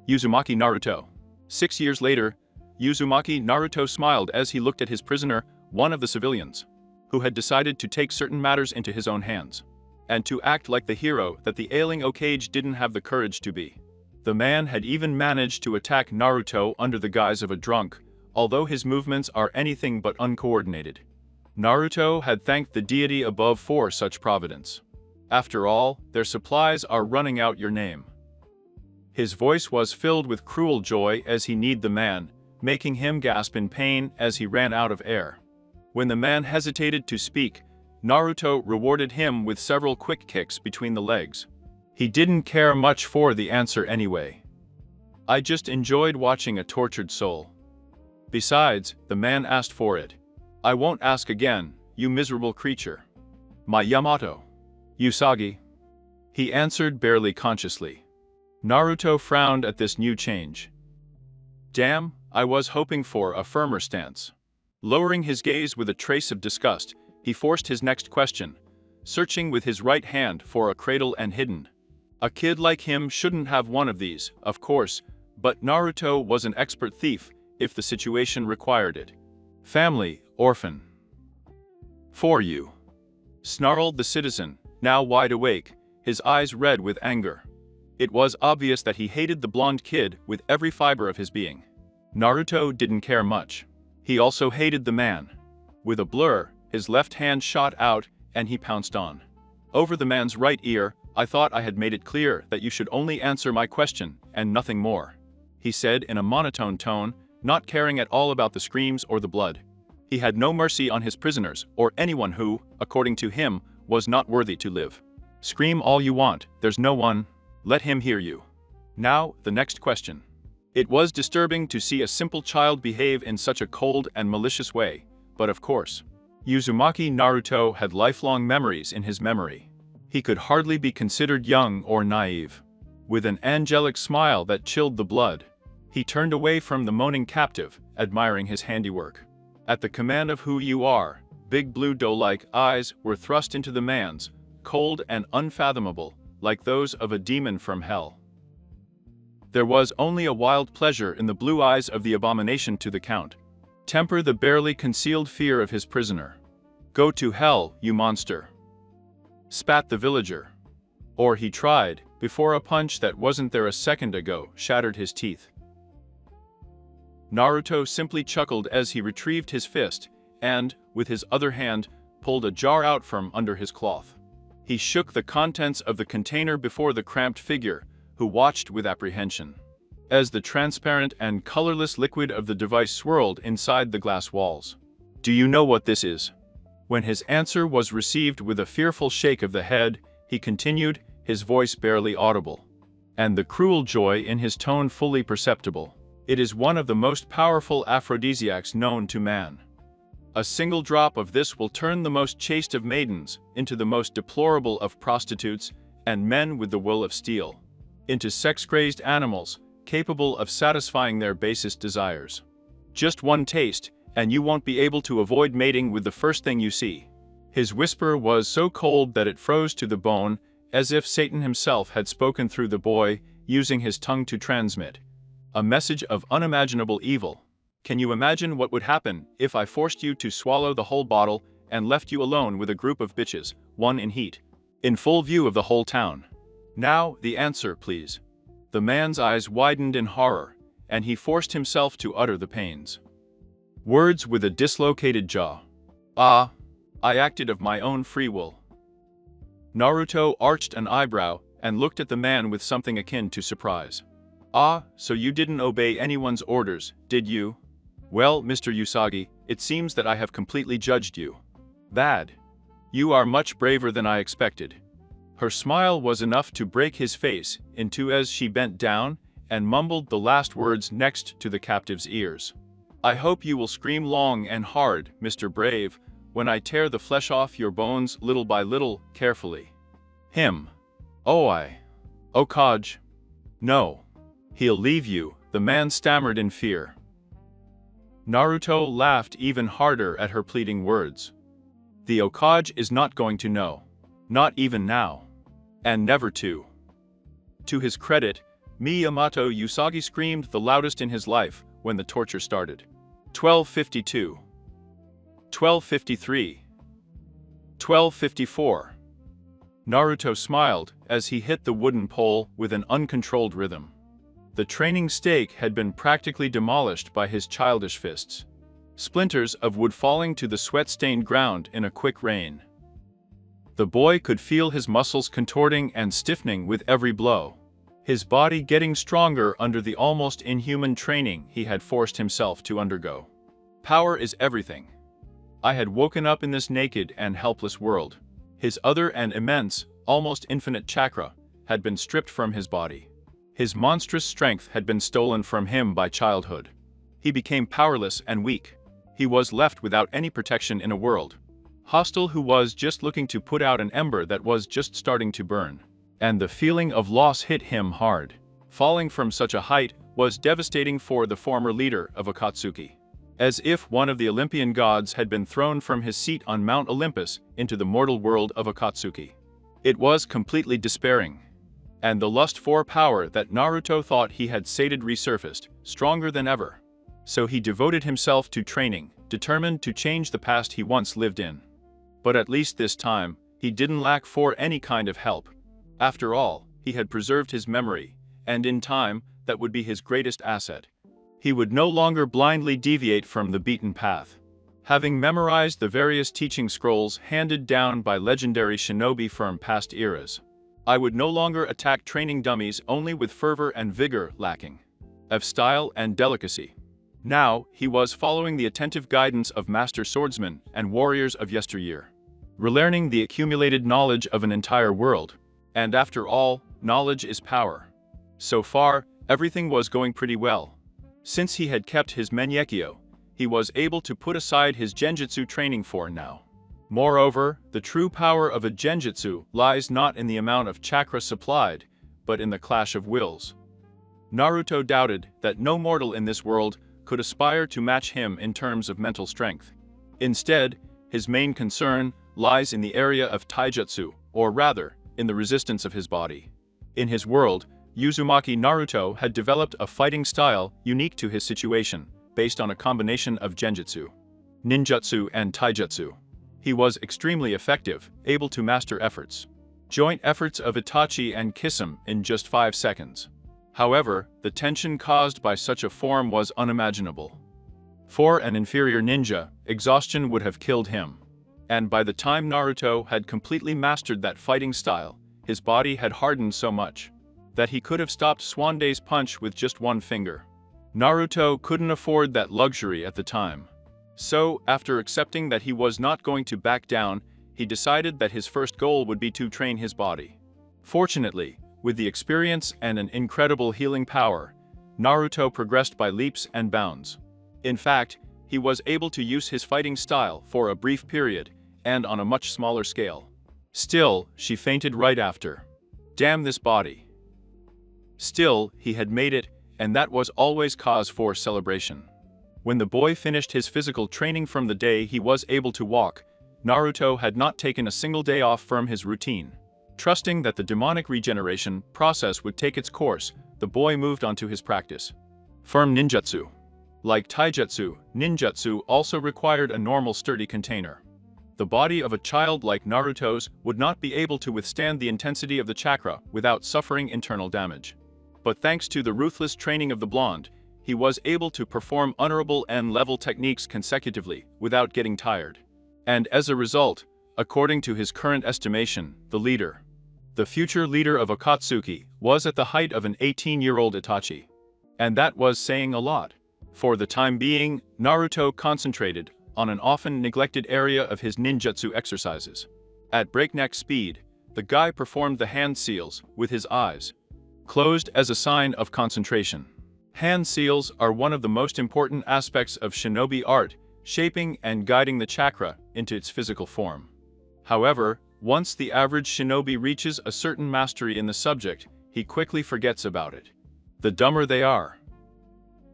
Uzumaki Naruto. 6 years later, Uzumaki Naruto smiled as he looked at his prisoner, one of the civilians, who had decided to take certain matters into his own hands, and to act like the hero that the ailing Okage didn't have the courage to be. The man had even managed to attack Naruto under the guise of a drunk, although his movements are anything but uncoordinated. Naruto had thanked the deity above for such providence. "After all, their supplies are running out your name." His voice was filled with cruel joy as he kneed the man, making him gasp in pain as he ran out of air. When the man hesitated to speak, Naruto rewarded him with several quick kicks between the legs. He didn't care much for the answer anyway. I just enjoyed watching a tortured soul. Besides, the man asked for it. I won't ask again, you miserable creature. My Yamato. Usagi. He answered barely consciously. Naruto frowned at this new change. Damn, I was hoping for a firmer stance. Lowering his gaze with a trace of disgust, he forced his next question, searching with his right hand for a cradle and hidden. A kid like him shouldn't have one of these, of course, but Naruto was an expert thief if the situation required it. Family, orphan. For you. Snarled the citizen, now wide awake, his eyes red with anger. It was obvious that he hated the blonde kid with every fiber of his being. Naruto didn't care much. He also hated the man. With a blur, his left hand shot out and he pounced on. Over the man's right ear, I thought I had made it clear that you should only answer my question and nothing more, he said in a monotone tone, not caring at all about the screams or the blood. He had no mercy on his prisoners or anyone who, according to him, was not worthy to live. Scream all you want, there's no one. Let him hear you. Now, the next question. It was disturbing to see a simple child behave in such a cold and malicious way, but of course, Uzumaki Naruto had lifelong memories in his memory. He could hardly be considered young or naive. With an angelic smile that chilled the blood, he turned away from the moaning captive, admiring his handiwork. At the command of who you are, big blue doe-like eyes were thrust into the man's, cold and unfathomable, like those of a demon from hell. There was only a wild pleasure in the blue eyes of the abomination to the count. Temper the barely concealed fear of his prisoner. Go to hell, you monster. Spat the villager. Or he tried, before a punch that wasn't there a second ago shattered his teeth. Naruto simply chuckled as he retrieved his fist and, with his other hand, pulled a jar out from under his cloth. He shook the contents of the container before the cramped figure, who watched with apprehension. As the transparent and colorless liquid of the device swirled inside the glass walls. Do you know what this is? When his answer was received with a fearful shake of the head, he continued, his voice barely audible, and the cruel joy in his tone fully perceptible. It is one of the most powerful aphrodisiacs known to man. A single drop of this will turn the most chaste of maidens into the most deplorable of prostitutes, and men with the will of steel into sex-crazed animals, capable of satisfying their basest desires. Just one taste, and you won't be able to avoid mating with the first thing you see. His whisper was so cold that it froze to the bone, as if Satan himself had spoken through the boy, using his tongue to transmit a message of unimaginable evil. Can you imagine what would happen if I forced you to swallow the whole bottle and left you alone with a group of bitches, one in heat, in full view of the whole town? Now, the answer, please. The man's eyes widened in horror, and he forced himself to utter the pains. Words with a dislocated jaw. Ah, I acted of my own free will. Naruto arched an eyebrow and looked at the man with something akin to surprise. Ah, so you didn't obey anyone's orders, did you? Well, Mr. Usagi, it seems that I have completely judged you. Bad. You are much braver than I expected. Her smile was enough to break his face in two as she bent down and mumbled the last words next to the captive's ears. I hope you will scream long and hard, Mr. Brave, when I tear the flesh off your bones little by little, carefully. Him. Oh Kaj. No. He'll leave you, the man stammered in fear. Naruto laughed even harder at her pleading words. The Hokage is not going to know. Not even now. And never to. To his credit, Yamato Usagi screamed the loudest in his life when the torture started. 1252. 1253. 1254. Naruto smiled as he hit the wooden pole with an uncontrolled rhythm. The training stake had been practically demolished by his childish fists. Splinters of wood falling to the sweat-stained ground in a quick rain. The boy could feel his muscles contorting and stiffening with every blow, his body getting stronger under the almost inhuman training he had forced himself to undergo. Power is everything. I had woken up in this naked and helpless world. His other and immense, almost infinite chakra had been stripped from his body. His monstrous strength had been stolen from him by childhood. He became powerless and weak. He was left without any protection in a world hostile who was just looking to put out an ember that was just starting to burn. And the feeling of loss hit him hard. Falling from such a height was devastating for the former leader of Akatsuki. As if one of the Olympian gods had been thrown from his seat on Mount Olympus into the mortal world of Akatsuki. It was completely despairing. And the lust for power that Naruto thought he had sated resurfaced, stronger than ever. So he devoted himself to training, determined to change the past he once lived in. But at least this time, he didn't lack for any kind of help. After all, he had preserved his memory, and in time, that would be his greatest asset. He would no longer blindly deviate from the beaten path. Having memorized the various teaching scrolls handed down by legendary shinobi from past eras, I would no longer attack training dummies only with fervor and vigor lacking of style and delicacy. Now, he was following the attentive guidance of master swordsmen and warriors of yesteryear, relearning the accumulated knowledge of an entire world. And after all, knowledge is power. So far, everything was going pretty well. Since he had kept his Mengekyou, he was able to put aside his genjutsu training for now. Moreover, the true power of a genjutsu lies not in the amount of chakra supplied, but in the clash of wills. Naruto doubted that no mortal in this world could aspire to match him in terms of mental strength. Instead, his main concern lies in the area of taijutsu, or rather, in the resistance of his body. In his world, Uzumaki Naruto had developed a fighting style unique to his situation, based on a combination of genjutsu, ninjutsu and taijutsu. He was extremely effective, able to master joint efforts of Itachi and Kisame in just 5 seconds. However, the tension caused by such a form was unimaginable. For an inferior ninja, exhaustion would have killed him. And by the time Naruto had completely mastered that fighting style, his body had hardened so much that he could have stopped Swandae's punch with just one finger. Naruto couldn't afford that luxury at the time. So, after accepting that he was not going to back down, he decided that his first goal would be to train his body. Fortunately, with the experience and an incredible healing power, Naruto progressed by leaps and bounds. In fact, he was able to use his fighting style for a brief period, and on a much smaller scale. Still, she fainted right after. Damn this body. Still, he had made it, and that was always cause for celebration. When the boy finished his physical training from the day he was able to walk, Naruto had not taken a single day off from his routine. Trusting that the demonic regeneration process would take its course, the boy moved on to his practice. Firm ninjutsu. Like taijutsu, ninjutsu also required a normal sturdy container. The body of a child like Naruto's would not be able to withstand the intensity of the chakra without suffering internal damage. But thanks to the ruthless training of the blonde, he was able to perform honorable N-level techniques consecutively without getting tired. And as a result, according to his current estimation, the future leader of Akatsuki, was at the height of an 18-year-old Itachi. And that was saying a lot. For the time being, Naruto concentrated on an often neglected area of his ninjutsu exercises. At breakneck speed, the guy performed the hand seals with his eyes closed as a sign of concentration. Hand seals are one of the most important aspects of shinobi art, shaping and guiding the chakra into its physical form. However, once the average shinobi reaches a certain mastery in the subject, he quickly forgets about it. The dumber they are.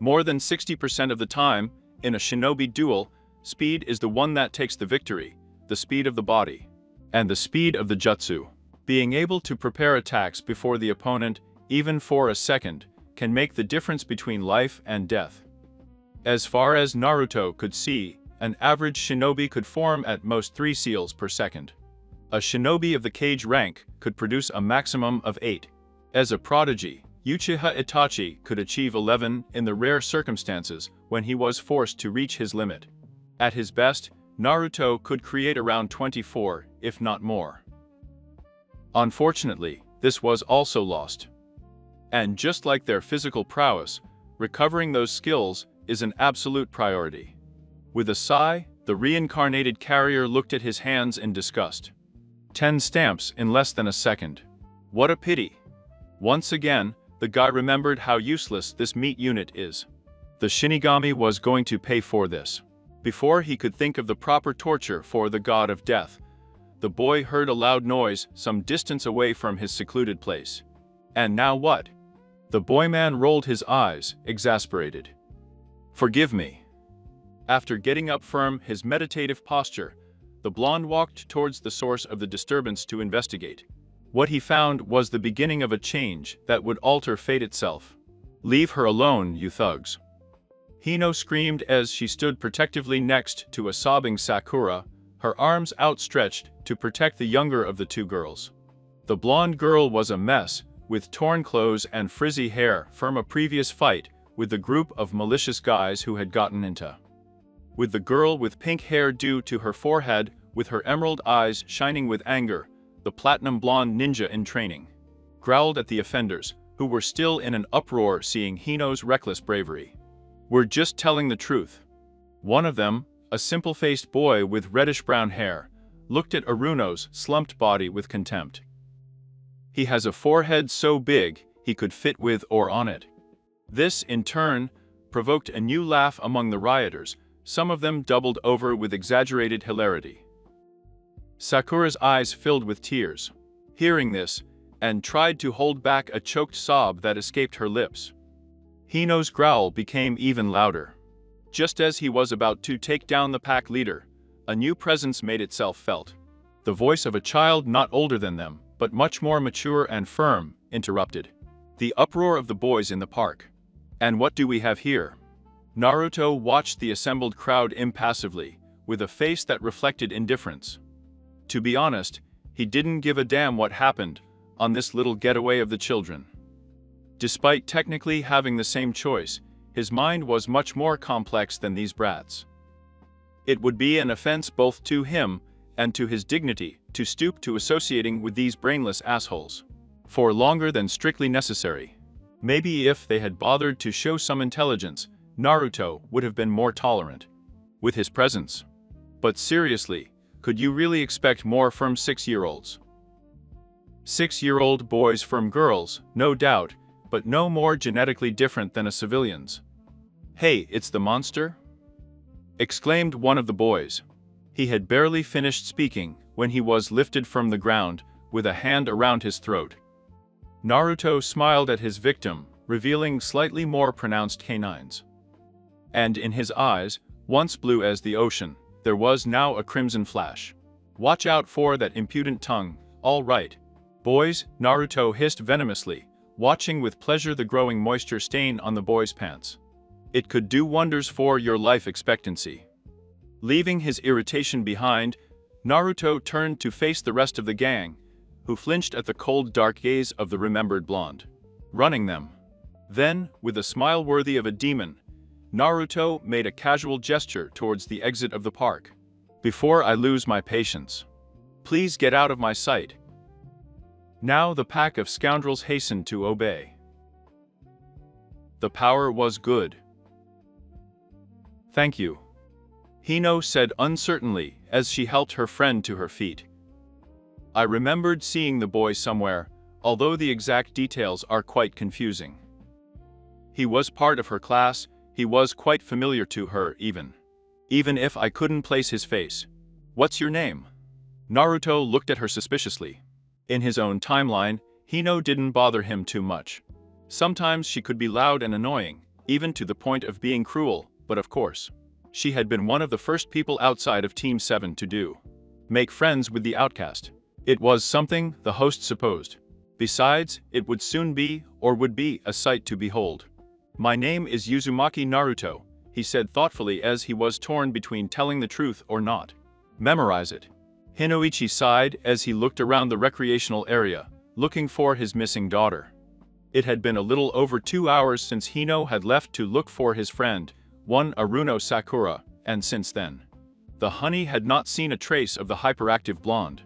More than 60% of the time, in a shinobi duel, speed is the one that takes the victory, the speed of the body, and the speed of the jutsu. Being able to prepare attacks before the opponent, even for a second, can make the difference between life and death. As far as Naruto could see, an average shinobi could form at most 3 seals per second. A shinobi of the Kage rank could produce a maximum of 8. As a prodigy, Uchiha Itachi could achieve 11 in the rare circumstances when he was forced to reach his limit. At his best, Naruto could create around 24, if not more. Unfortunately, this was also lost. And just like their physical prowess, recovering those skills is an absolute priority. With a sigh, the The reincarnated carrier looked at his hands in disgust. 10 stamps in less than a second. What a pity. Once again, the guy remembered how useless this meat unit is. The Shinigami was going to pay for this. Before he could think of the proper torture for the god of death, the boy heard a loud noise some distance away from his secluded place. And now what? The boy-man rolled his eyes, exasperated. Forgive me. After getting up from his meditative posture, the blonde walked towards the source of the disturbance to investigate. What he found was the beginning of a change that would alter fate itself. Leave her alone, you thugs. Hino screamed as she stood protectively next to a sobbing Sakura, her arms outstretched to protect the younger of the two girls. The blonde girl was a mess, with torn clothes and frizzy hair from a previous fight with the group of malicious guys who had gotten into. With the girl with pink hair due to her forehead, with her emerald eyes shining with anger, the platinum blonde ninja in training growled at the offenders, who were still in an uproar seeing Hino's reckless bravery. We're just telling the truth. One of them, a simple-faced boy with reddish-brown hair, looked at Aruno's slumped body with contempt. He has a forehead so big he could fit with or on it. This, in turn, provoked a new laugh among the rioters, some of them doubled over with exaggerated hilarity. Sakura's eyes filled with tears, hearing this, and tried to hold back a choked sob that escaped her lips. Hino's growl became even louder. Just as he was about to take down the pack leader, a new presence made itself felt. The voice of a child not older than them, but much more mature and firm, interrupted the uproar of the boys in the park. And what do we have here? Naruto watched the assembled crowd impassively, with a face that reflected indifference. To be honest, he didn't give a damn what happened on this little getaway of the children. Despite technically having the same choice, his mind was much more complex than these brats. It would be an offense both to him and to his dignity to stoop to associating with these brainless assholes for longer than strictly necessary. Maybe if they had bothered to show some intelligence, Naruto would have been more tolerant with his presence. But seriously, could you really expect more from 6-year-olds? 6-year-old boys from girls, no doubt, but no more genetically different than a civilian's. Hey, it's the monster? Exclaimed one of the boys. He had barely finished speaking when he was lifted from the ground with a hand around his throat. Naruto smiled at his victim, revealing slightly more pronounced canines. And in his eyes, once blue as the ocean, there was now a crimson flash. Watch out for that impudent tongue, all right. Boys, Naruto hissed venomously, watching with pleasure the growing moisture stain on the boy's pants. It could do wonders for your life expectancy. Leaving his irritation behind, Naruto turned to face the rest of the gang, who flinched at the cold dark gaze of the remembered blonde. Running them. Then, with a smile worthy of a demon, Naruto made a casual gesture towards the exit of the park. Before I lose my patience, please get out of my sight. Now the pack of scoundrels hastened to obey. The power was good. Thank you, Hino said uncertainly as she helped her friend to her feet. I remembered seeing the boy somewhere, although the exact details are quite confusing. He was part of her class, he was quite familiar to her even if I couldn't place his face. What's your name? Naruto looked at her suspiciously. In his own timeline, Hino didn't bother him too much. Sometimes she could be loud and annoying, even to the point of being cruel, but of course, she had been one of the first people outside of Team 7 to make friends with the outcast. It was something the host supposed. Besides, it would soon be, or would be, a sight to behold. My name is Uzumaki Naruto, he said thoughtfully as he was torn between telling the truth or not. Memorize it. Hinoichi sighed as he looked around the recreational area, looking for his missing daughter. It had been a little over 2 hours since Hino had left to look for his friend, one Aruno Sakura, and since then, the honey had not seen a trace of the hyperactive blonde.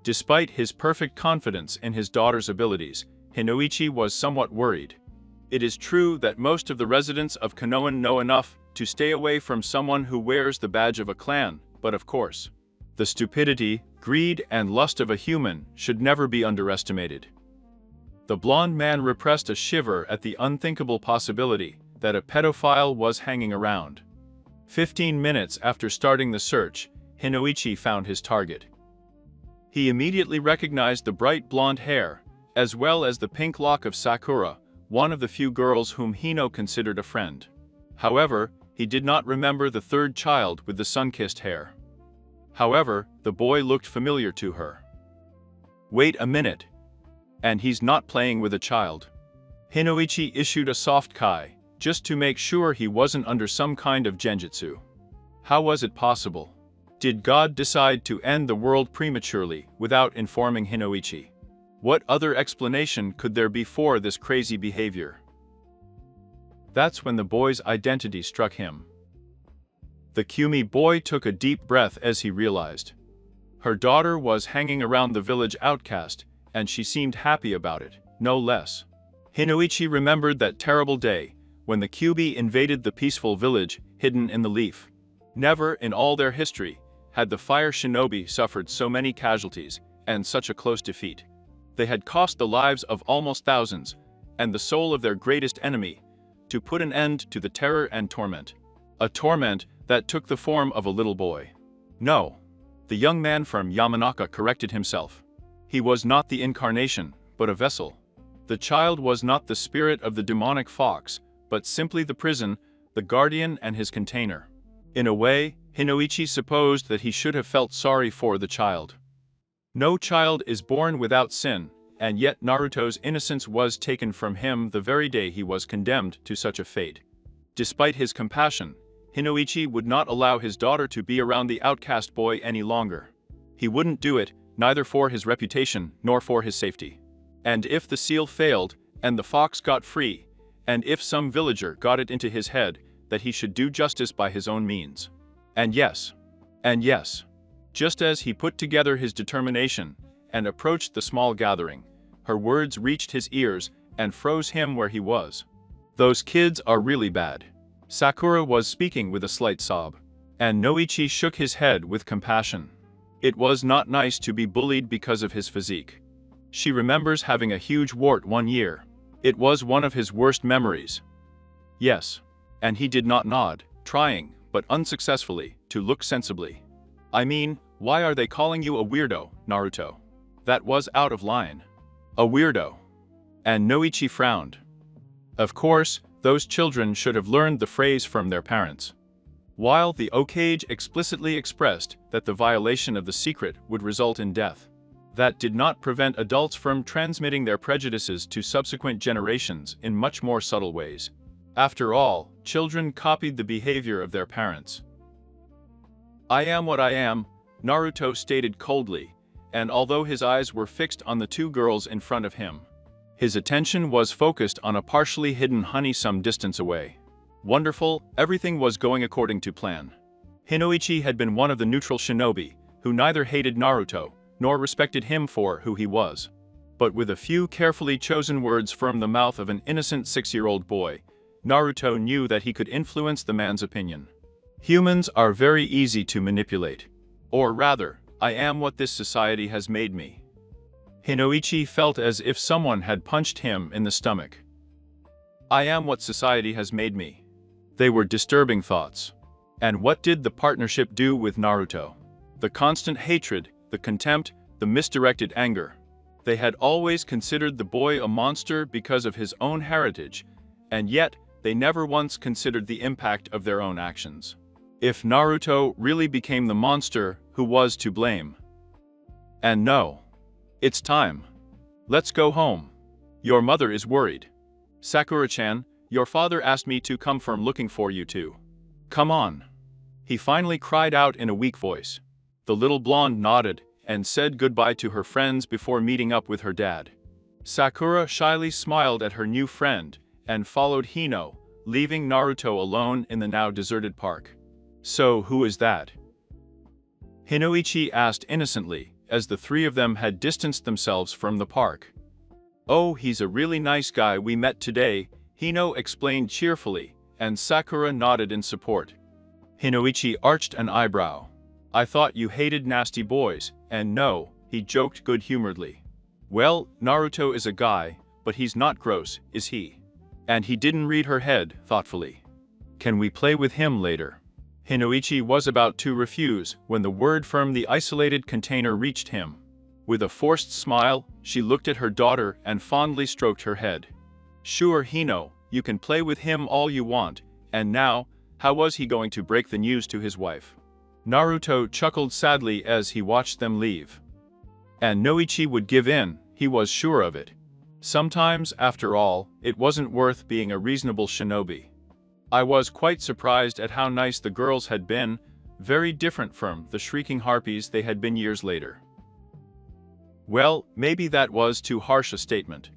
Despite his perfect confidence in his daughter's abilities, Hinoichi was somewhat worried. It is true that most of the residents of Konoha know enough to stay away from someone who wears the badge of a clan, but of course, the stupidity, greed, and lust of a human should never be underestimated. The blonde man repressed a shiver at the unthinkable possibility that a pedophile was hanging around. 15 minutes after starting the search, Hinoichi found his target. He immediately recognized the bright blonde hair, as well as the pink lock of Sakura, one of the few girls whom Hino considered a friend. However, he did not remember the third child with the sun-kissed hair. However, the boy looked familiar to her. Wait a minute. And he's not playing with a child. Hinoichi issued a soft kai, just to make sure he wasn't under some kind of genjutsu. How was it possible? Did God decide to end the world prematurely without informing Hinoichi? What other explanation could there be for this crazy behavior? That's when the boy's identity struck him. The Kyumi boy took a deep breath as he realized. Her daughter was hanging around the village outcast, and she seemed happy about it, no less. Hinoichi remembered that terrible day, when the Kyubi invaded the peaceful village hidden in the leaf. Never in all their history had the fire shinobi suffered so many casualties and such a close defeat. They had cost the lives of almost thousands, and the soul of their greatest enemy, to put an end to the terror and torment. A torment that took the form of a little boy. No. The young man from Yamanaka corrected himself. He was not the incarnation, but a vessel. The child was not the spirit of the demonic fox, but simply the prison, the guardian and his container. In a way, Hinoichi supposed that he should have felt sorry for the child. No child is born without sin, and yet Naruto's innocence was taken from him the very day he was condemned to such a fate. Despite his compassion, Hinoichi would not allow his daughter to be around the outcast boy any longer. He wouldn't do it, neither for his reputation nor for his safety. And if the seal failed, and the fox got free, and if some villager got it into his head that he should do justice by his own means. And yes, just as he put together his determination and approached the small gathering, her words reached his ears and froze him where he was. Those kids are really bad. Sakura was speaking with a slight sob, and Noichi shook his head with compassion. It was not nice to be bullied because of his physique. She remembers having a huge wart one year. It was one of his worst memories. Yes. And he did not nod, trying, but unsuccessfully, to look sensibly. I mean, why are they calling you a weirdo, Naruto? That was out of line. A weirdo. And Noichi frowned. Of course, those children should have learned the phrase from their parents. While the Hokage explicitly expressed that the violation of the secret would result in death, that did not prevent adults from transmitting their prejudices to subsequent generations in much more subtle ways. After all, children copied the behavior of their parents. I am what I am, Naruto stated coldly, and although his eyes were fixed on the two girls in front of him, his attention was focused on a partially hidden honey some distance away. Wonderful, everything was going according to plan. Hinoichi had been one of the neutral shinobi, who neither hated Naruto, nor respected him for who he was. But with a few carefully chosen words from the mouth of an innocent 6-year-old boy, Naruto knew that he could influence the man's opinion. Humans are very easy to manipulate. Or rather, I am what this society has made me. Hinoichi felt as if someone had punched him in the stomach. I am what society has made me. They were disturbing thoughts. And what did the partnership do with Naruto? The constant hatred, the contempt, the misdirected anger. They had always considered the boy a monster because of his own heritage, and yet they never once considered the impact of their own actions. If Naruto really became the monster, who was to blame? And no. It's time. Let's go home. Your mother is worried. Sakura-chan, your father asked me to come from looking for you too. Come on. He finally cried out in a weak voice. The little blonde nodded and said goodbye to her friends before meeting up with her dad. Sakura shyly smiled at her new friend and followed Hino, leaving Naruto alone in the now deserted park. So who is that? Hinoichi asked innocently, as the three of them had distanced themselves from the park. Oh, he's a really nice guy we met today, Hino explained cheerfully, and Sakura nodded in support. Hinoichi arched an eyebrow. I thought you hated nasty boys, and no, he joked good-humoredly. Well, Naruto is a guy, but he's not gross, is he? And he didn't read her head, thoughtfully. Can we play with him later? Hinoichi was about to refuse when the word from the isolated container reached him. With a forced smile, she looked at her daughter and fondly stroked her head. Sure, Hino, you can play with him all you want, and now, how was he going to break the news to his wife? Naruto chuckled sadly as he watched them leave. And Noichi would give in, he was sure of it. Sometimes, after all, it wasn't worth being a reasonable shinobi. I was quite surprised at how nice the girls had been, very different from the shrieking harpies they had been years later. Well, maybe that was too harsh a statement.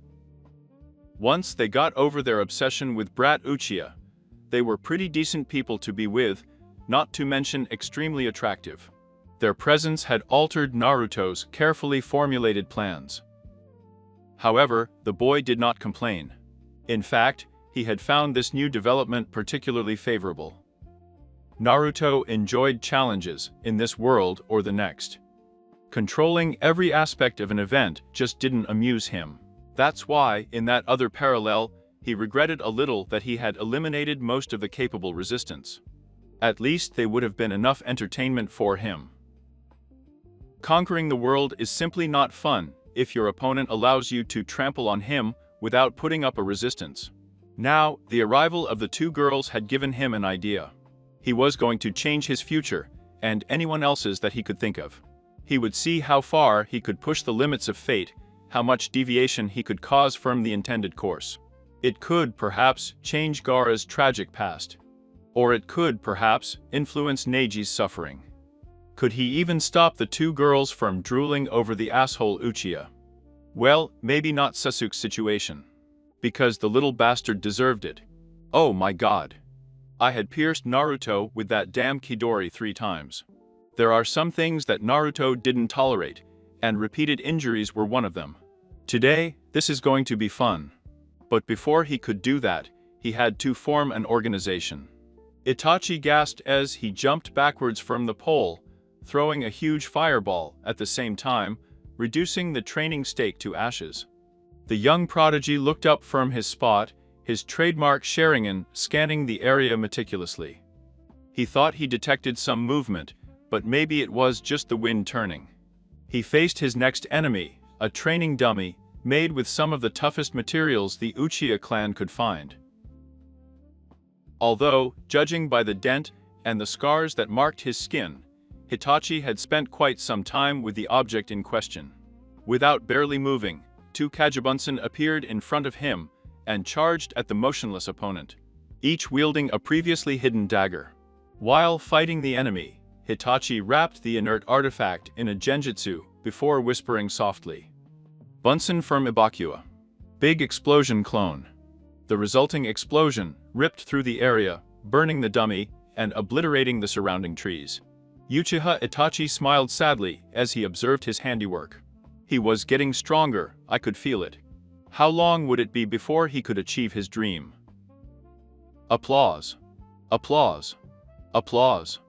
Once they got over their obsession with Brat Uchiha, they were pretty decent people to be with, not to mention extremely attractive. Their presence had altered Naruto's carefully formulated plans. However, the boy did not complain. In fact, he had found this new development particularly favorable. Naruto enjoyed challenges, in this world or the next. Controlling every aspect of an event just didn't amuse him. That's why, in that other parallel, he regretted a little that he had eliminated most of the capable resistance. At least they would have been enough entertainment for him. Conquering the world is simply not fun if your opponent allows you to trample on him without putting up a resistance. Now, the arrival of the two girls had given him an idea. He was going to change his future, and anyone else's that he could think of. He would see how far he could push the limits of fate, how much deviation he could cause from the intended course. It could, perhaps, change Gaara's tragic past. Or it could, perhaps, influence Neiji's suffering. Could he even stop the two girls from drooling over the asshole Uchiha? Well, maybe not Sasuke's situation. Because the little bastard deserved it. Oh my god. I had pierced Naruto with that damn Chidori 3 times. There are some things that Naruto didn't tolerate, and repeated injuries were one of them. Today, this is going to be fun. But before he could do that, he had to form an organization. Itachi gasped as he jumped backwards from the pole, throwing a huge fireball at the same time, reducing the training stake to ashes. The young prodigy looked up from his spot, his trademark Sharingan scanning the area meticulously. He thought he detected some movement, but maybe it was just the wind turning. He faced his next enemy, a training dummy, made with some of the toughest materials the Uchiha clan could find. Although, judging by the dent and the scars that marked his skin, Hitachi had spent quite some time with the object in question. Without barely moving, 2 Kajibunsen appeared in front of him and charged at the motionless opponent, each wielding a previously hidden dagger. While fighting the enemy, Hitachi wrapped the inert artifact in a genjutsu before whispering softly. Bunsen from Ibakua. Big explosion clone. The resulting explosion ripped through the area, burning the dummy and obliterating the surrounding trees. Uchiha Itachi smiled sadly as he observed his handiwork. He was getting stronger, I could feel it. How long would it be before he could achieve his dream? Applause. Applause. Applause.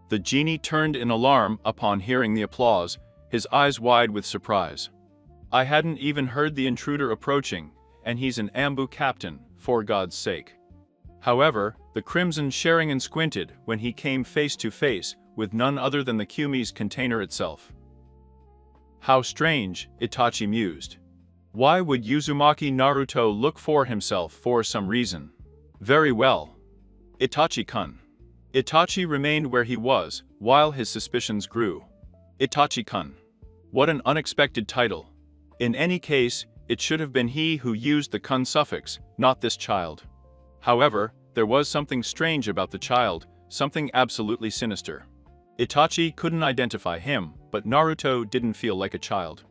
The genie turned in alarm upon hearing the applause, his eyes wide with surprise. I hadn't even heard the intruder approaching, and he's an Ambu captain, for God's sake. However, the Crimson Sharingan squinted when he came face to face with none other than the Kumi's container itself. How strange, Itachi mused. Why would Uzumaki Naruto look for himself for some reason? Very well. Itachi-kun. Itachi remained where he was, while his suspicions grew. Itachi-kun. What an unexpected title. In any case, it should have been he who used the kun suffix, not this child. However, there was something strange about the child, something absolutely sinister. Itachi couldn't identify him, but Naruto didn't feel like a child.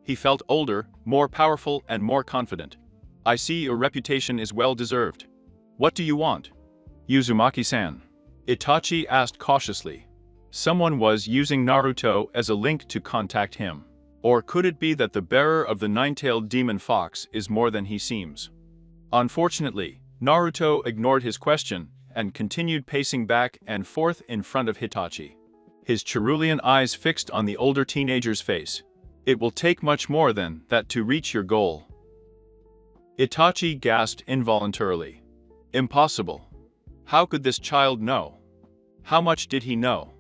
He felt older, more powerful, and more confident. I see your reputation is well deserved. What do you want? Uzumaki-san. Itachi asked cautiously. Someone was using Naruto as a link to contact him. Or could it be that the bearer of the nine-tailed demon fox is more than he seems? Unfortunately, Naruto ignored his question and continued pacing back and forth in front of Hitachi. his cerulean eyes fixed on the older teenager's face. "It will take much more than that to reach your goal." Itachi gasped involuntarily. Impossible. How could this child know? How much did he know?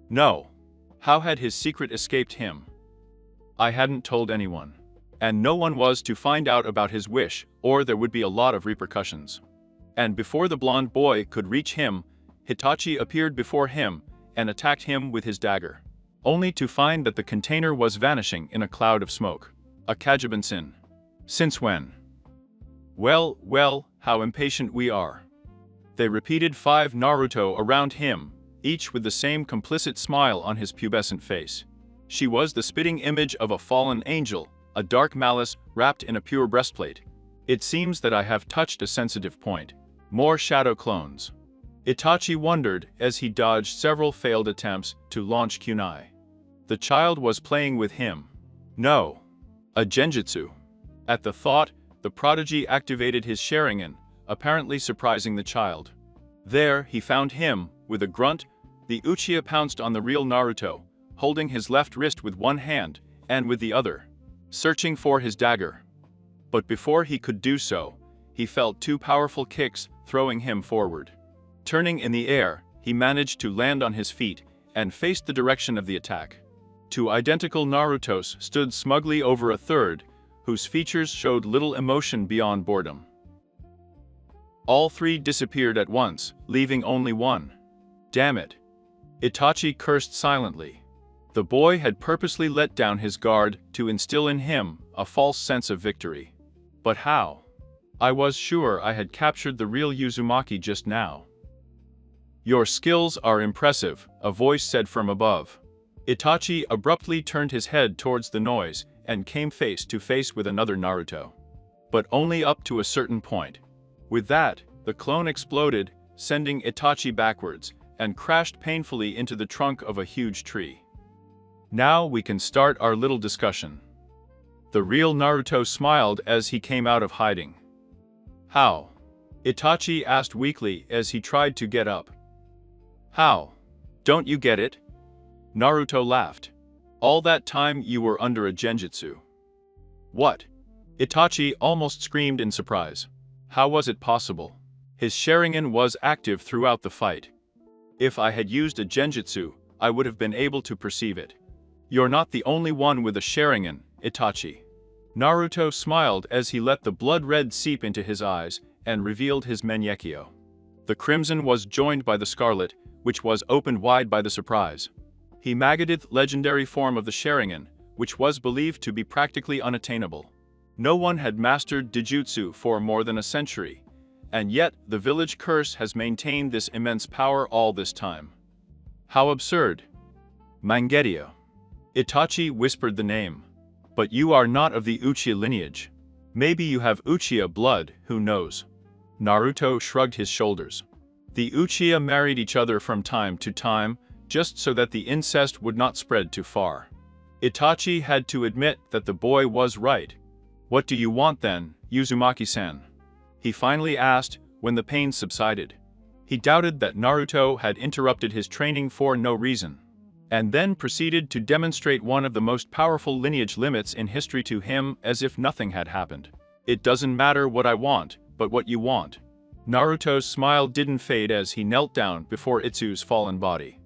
No. How had his secret escaped him? I hadn't told anyone. And no one was to find out about his wish, or there would be a lot of repercussions. And before the blonde boy could reach him, Hitachi appeared before him and attacked him with his dagger, only to find that the container was vanishing in a cloud of smoke. A Kajibansin. Since when? Well, well, how impatient we are. They repeated 5 Naruto around him, each with the same complicit smile on his pubescent face. She was the spitting image of a fallen angel, a dark malice wrapped in a pure breastplate. It seems that I have touched a sensitive point. More shadow clones. Itachi wondered as he dodged several failed attempts to launch kunai. The child was playing with him. No. A genjutsu. At the thought, the prodigy activated his Sharingan, apparently surprising the child. There, he found him, with a grunt. The Uchiha pounced on the real Naruto, holding his left wrist with one hand, and with the other, searching for his dagger. But before he could do so, he felt 2 powerful kicks throwing him forward. Turning in the air, he managed to land on his feet and faced the direction of the attack. 2 identical Narutos stood smugly over a third, whose features showed little emotion beyond boredom. All 3 disappeared at once, leaving only one. Damn it. Itachi cursed silently. The boy had purposely let down his guard to instill in him a false sense of victory. But how? I was sure I had captured the real Uzumaki just now. Your skills are impressive, a voice said from above. Itachi abruptly turned his head towards the noise and came face to face with another Naruto. But only up to a certain point. With that, the clone exploded, sending Itachi backwards, and crashed painfully into the trunk of a huge tree. Now we can start our little discussion. The real Naruto smiled as he came out of hiding. How? Itachi asked weakly as he tried to get up. How? Don't you get it? Naruto laughed. All that time you were under a genjutsu. What? Itachi almost screamed in surprise. How was it possible? His Sharingan was active throughout the fight. If I had used a genjutsu, I would have been able to perceive it. You're not the only one with a Sharingan, Itachi. Naruto smiled as he let the blood red seep into his eyes and revealed his Mangekyo. The crimson was joined by the scarlet, which was opened wide by the surprise. He Magadith legendary form of the Sharingan, which was believed to be practically unattainable. No one had mastered Dijutsu for more than a century, and yet the village curse has maintained this immense power all this time. How absurd. Mangekyo. Itachi whispered the name. But you are not of the Uchiha lineage. Maybe you have Uchiha blood, who knows? Naruto shrugged his shoulders. The Uchiha married each other from time to time, just so that the incest would not spread too far. Itachi had to admit that the boy was right. What do you want then, Uzumaki-san? He finally asked, when the pain subsided. He doubted that Naruto had interrupted his training for no reason, and then proceeded to demonstrate one of the most powerful lineage limits in history to him as if nothing had happened. It doesn't matter what I want, but what you want. Naruto's smile didn't fade as he knelt down before Itsu's fallen body.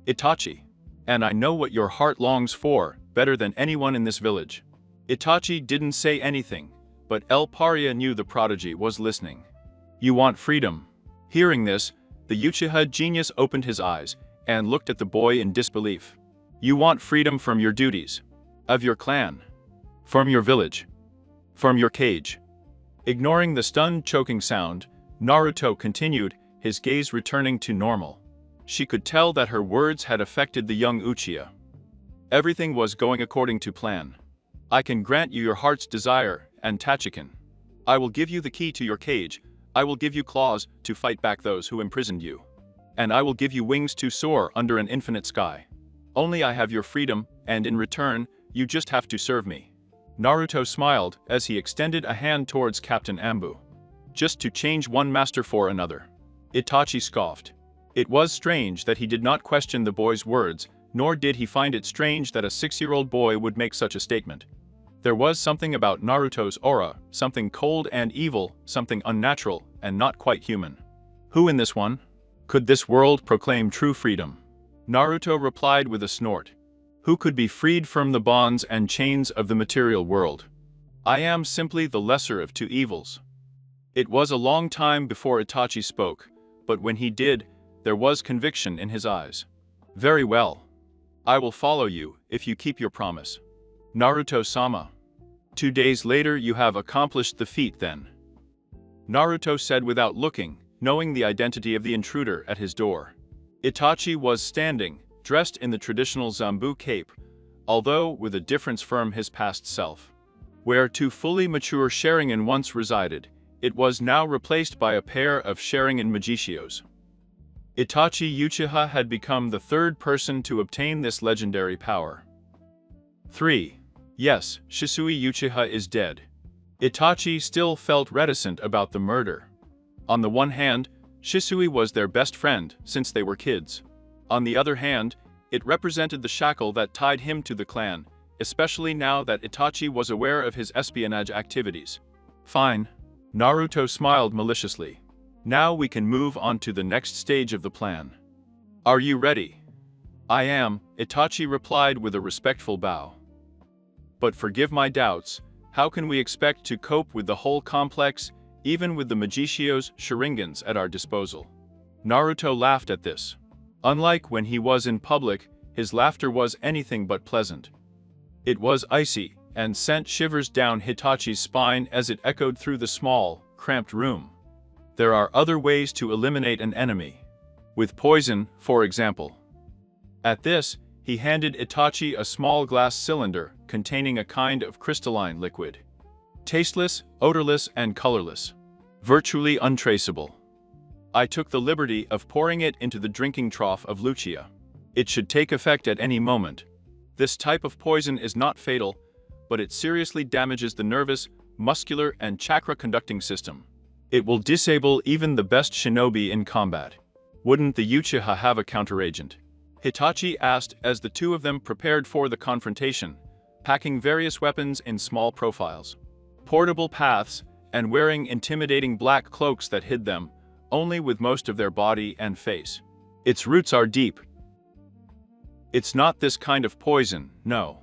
Itachi. And I know what your heart longs for, better than anyone in this village. Itachi didn't say anything, but El Paria knew the prodigy was listening. You want freedom. Hearing this, the Uchiha genius opened his eyes and looked at the boy in disbelief. You want freedom from your duties, of your clan, from your village, from your cage. Ignoring the stunned choking sound, Naruto continued, his gaze returning to normal. She could tell that her words had affected the young Uchiha. Everything was going according to plan. I can grant you your heart's desire, and Tachikin. I will give you the key to your cage. I will give you claws to fight back those who imprisoned you. And I will give you wings to soar under an infinite sky. Only I have your freedom, and in return, you just have to serve me. Naruto smiled as he extended a hand towards Captain Ambu. Just to change one master for another. Itachi scoffed. It was strange that he did not question the boy's words, nor did he find it strange that a 6-year-old boy would make such a statement. There was something about Naruto's aura, something cold and evil, something unnatural and not quite human. Who in this one? Could this world proclaim true freedom? Naruto replied with a snort. Who could be freed from the bonds and chains of the material world? I am simply the lesser of two evils. It was a long time before Itachi spoke, but when he did, there was conviction in his eyes. Very well. I will follow you if you keep your promise. Naruto-sama. 2 days later you have accomplished the feat then. Naruto said without looking, knowing the identity of the intruder at his door. Itachi was standing, dressed in the traditional Zambu cape, although with a difference from his past self. Where two fully mature Sharingan once resided, it was now replaced by a pair of Sharingan Magishios. Itachi Uchiha had become the third person to obtain this legendary power. 3. Yes, Shisui Uchiha is dead. Itachi still felt reticent about the murder. On the one hand, Shisui was their best friend since they were kids. On the other hand, it represented the shackle that tied him to the clan, especially now that Itachi was aware of his espionage activities. Fine. Naruto smiled maliciously. Now we can move on to the next stage of the plan. Are you ready? I am, Itachi replied with a respectful bow. But forgive my doubts, how can we expect to cope with the whole complex, even with the Magishios Sharingans at our disposal? Naruto laughed at this. Unlike when he was in public, his laughter was anything but pleasant. It was icy, and sent shivers down Hitachi's spine as it echoed through the small, cramped room. There are other ways to eliminate an enemy. With poison, for example. At this, he handed Itachi a small glass cylinder containing a kind of crystalline liquid. Tasteless, odorless, and colorless. Virtually untraceable. I took the liberty of pouring it into the drinking trough of Lucia. It should take effect at any moment. This type of poison is not fatal, but it seriously damages the nervous, muscular, and chakra-conducting system. It will disable even the best shinobi in combat. Wouldn't the Uchiha have a counteragent? Hitachi asked as the two of them prepared for the confrontation, packing various weapons in small profiles. Portable paths, and wearing intimidating black cloaks that hid them, only with most of their body and face. Its roots are deep. It's not this kind of poison, no.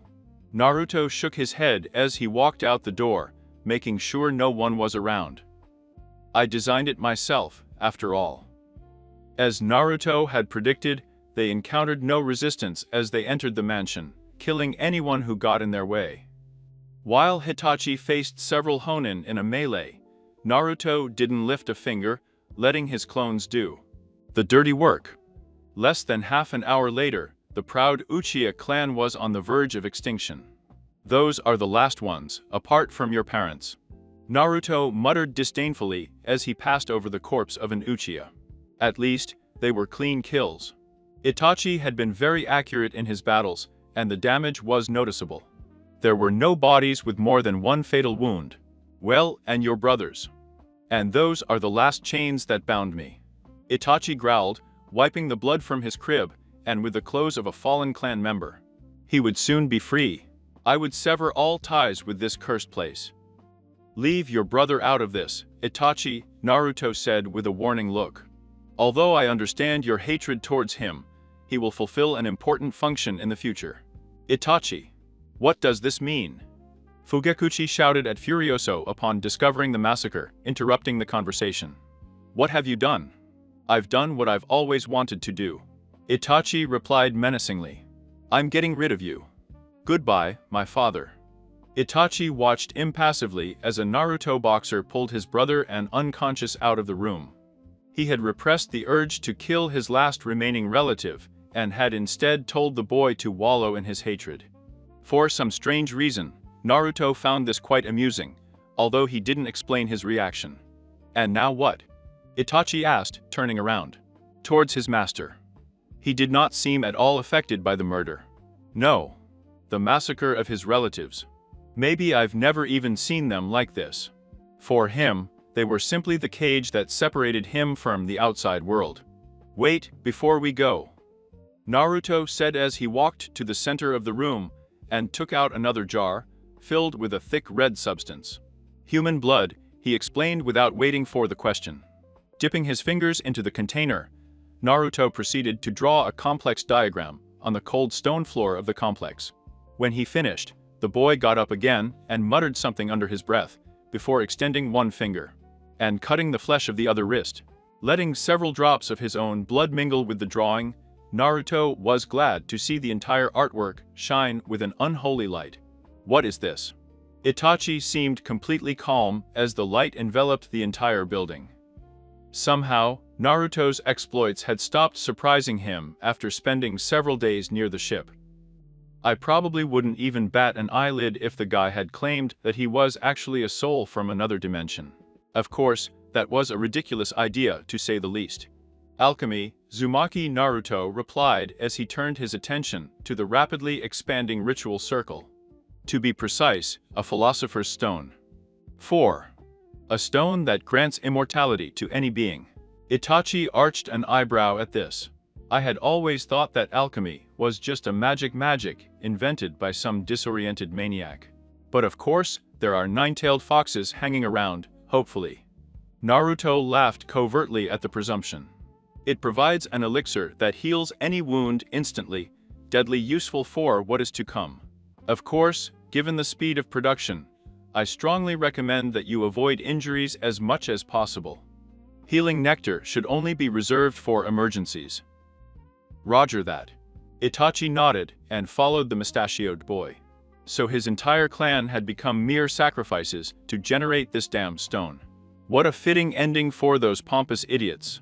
Naruto shook his head as he walked out the door, making sure no one was around. I designed it myself, after all. As Naruto had predicted, they encountered no resistance as they entered the mansion, killing anyone who got in their way. While Hitachi faced several Honin in a melee, Naruto didn't lift a finger, letting his clones do the dirty work. Less than half an hour later, the proud Uchiha clan was on the verge of extinction. Those are the last ones, apart from your parents. Naruto muttered disdainfully as he passed over the corpse of an Uchiha. At least, they were clean kills. Itachi had been very accurate in his battles, and the damage was noticeable. There were no bodies with more than one fatal wound. Well, and your brothers. And those are the last chains that bound me. Itachi growled, wiping the blood from his crib, and with the clothes of a fallen clan member. He would soon be free. I would sever all ties with this cursed place. Leave your brother out of this, Itachi, Naruto said with a warning look. Although I understand your hatred towards him, he will fulfill an important function in the future. Itachi. What does this mean? Fugakuchi shouted at Furioso upon discovering the massacre, interrupting the conversation. What have you done? I've done what I've always wanted to do. Itachi replied menacingly. I'm getting rid of you. Goodbye, my father. Itachi watched impassively as a Naruto boxer pulled his brother and unconscious out of the room. He had repressed the urge to kill his last remaining relative, and had instead told the boy to wallow in his hatred. For some strange reason, Naruto found this quite amusing, although he didn't explain his reaction. And now what? Itachi asked, turning around. Towards his master. He did not seem at all affected by the murder. No. The massacre of his relatives. Maybe I've never even seen them like this. For him, they were simply the cage that separated him from the outside world. Wait, before we go. Naruto said as he walked to the center of the room and took out another jar, filled with a thick red substance. Human blood, he explained without waiting for the question. Dipping his fingers into the container, Naruto proceeded to draw a complex diagram on the cold stone floor of the complex. When he finished, the boy got up again and muttered something under his breath, before extending one finger and cutting the flesh of the other wrist. Letting several drops of his own blood mingle with the drawing, Naruto was glad to see the entire artwork shine with an unholy light. What is this? Itachi seemed completely calm as the light enveloped the entire building. Somehow, Naruto's exploits had stopped surprising him after spending several days near the ship. I probably wouldn't even bat an eyelid if the guy had claimed that he was actually a soul from another dimension. Of course, that was a ridiculous idea to say the least. Alchemy, Uzumaki Naruto replied as he turned his attention to the rapidly expanding ritual circle. To be precise, a philosopher's stone. 4. A stone that grants immortality to any being. Itachi arched an eyebrow at this. I had always thought that alchemy was just a magic invented by some disoriented maniac. But of course, there are nine-tailed foxes hanging around, hopefully. Naruto laughed covertly at the presumption. It provides an elixir that heals any wound instantly, deadly useful for what is to come. Of course, given the speed of production, I strongly recommend that you avoid injuries as much as possible. Healing nectar should only be reserved for emergencies. Roger that. Itachi nodded and followed the mustachioed boy. So his entire clan had become mere sacrifices to generate this damn stone. What a fitting ending for those pompous idiots.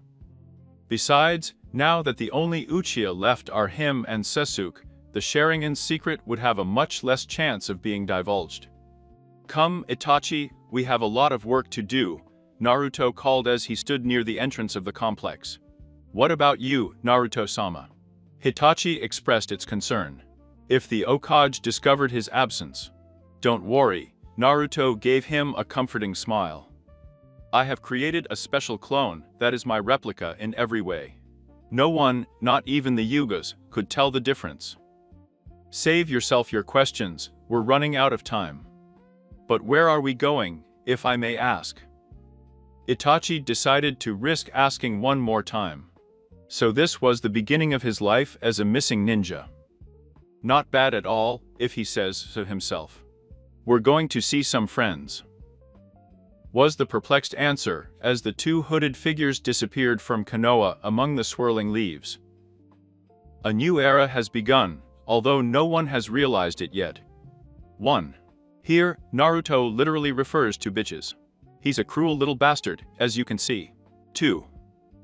Besides, now that the only Uchiha left are him and Sasuke, the Sharingan's secret would have a much less chance of being divulged. Come, Itachi, we have a lot of work to do, Naruto called as he stood near the entrance of the complex. What about you, Naruto-sama? Hitachi expressed its concern. If the Hokage discovered his absence. Don't worry, Naruto gave him a comforting smile. I have created a special clone that is my replica in every way. No one, not even the Yugas, could tell the difference. Save yourself your questions, we're running out of time. But where are we going, if I may ask? Itachi decided to risk asking one more time. So this was the beginning of his life as a missing ninja. Not bad at all, if he says so himself. We're going to see some friends. Was the perplexed answer as the two hooded figures disappeared from Konoha among the swirling leaves. A new era has begun, although no one has realized it yet. 1. Here, Naruto literally refers to bitches. He's a cruel little bastard, as you can see. 2.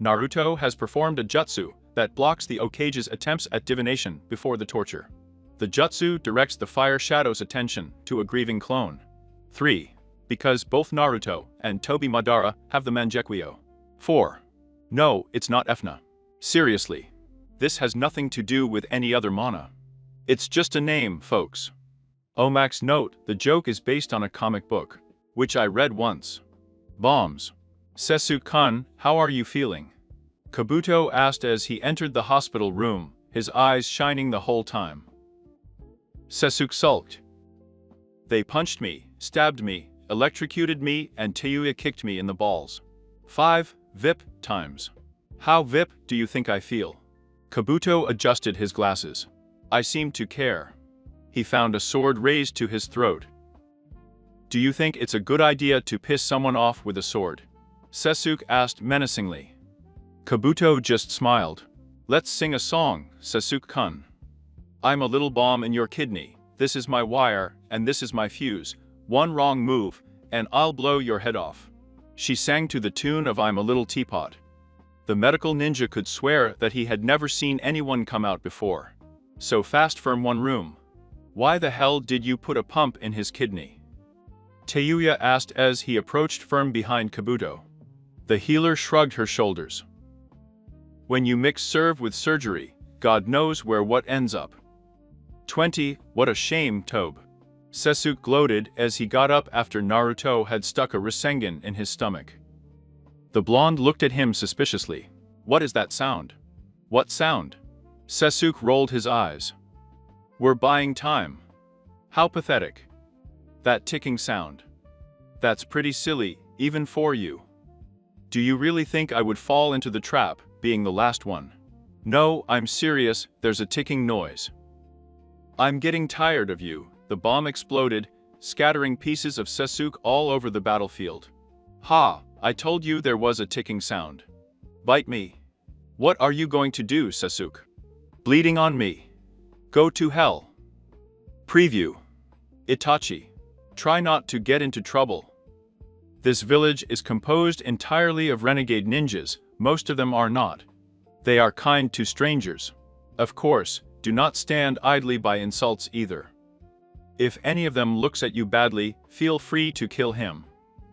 Naruto has performed a jutsu that blocks the Hokage's attempts at divination before the torture. The jutsu directs the Fire Shadow's attention to a grieving clone. 3. Because both Naruto and Tobi Madara have the Mangekyo. 4. No, it's not Efna. Seriously. This has nothing to do with any other mana. It's just a name, folks. Omax note, the joke is based on a comic book, which I read once. Bombs. Sasuke-kun, how are you feeling? Kabuto asked as he entered the hospital room, his eyes shining the whole time. Sasuke sulked. They punched me, stabbed me, electrocuted me, and Tayuya kicked me in the balls. 5 VIP times. How VIP do you think I feel? Kabuto adjusted his glasses. I seem to care. He found a sword raised to his throat. Do you think it's a good idea to piss someone off with a sword? Sasuke asked menacingly. Kabuto just smiled. Let's sing a song, Sasuke-kun. I'm a little bomb in your kidney, this is my wire, and this is my fuse. One wrong move, and I'll blow your head off. She sang to the tune of I'm a Little Teapot. The medical ninja could swear that he had never seen anyone come out before. So fast from one room. Why the hell did you put a pump in his kidney? Tayuya asked as he approached firm behind Kabuto. The healer shrugged her shoulders. When you mix serve with surgery, God knows where what ends up. 20, what a shame, Tobe. Sasuke gloated as he got up after Naruto had stuck a Rasengan in his stomach. The blonde looked at him suspiciously. What is that sound? What sound? Sasuke rolled his eyes. We're buying time. How pathetic. That ticking sound. That's pretty silly, even for you. Do you really think I would fall into the trap, being the last one? No, I'm serious, there's a ticking noise. I'm getting tired of you. The bomb exploded, scattering pieces of Sasuke all over the battlefield. Ha, I told you there was a ticking sound. Bite me. What are you going to do, Sasuke? Bleeding on me. Go to hell. Preview. Itachi. Try not to get into trouble. This village is composed entirely of renegade ninjas. Most of them are not. They are kind to strangers. Of course, do not stand idly by insults either. If any of them looks at you badly, feel free to kill him.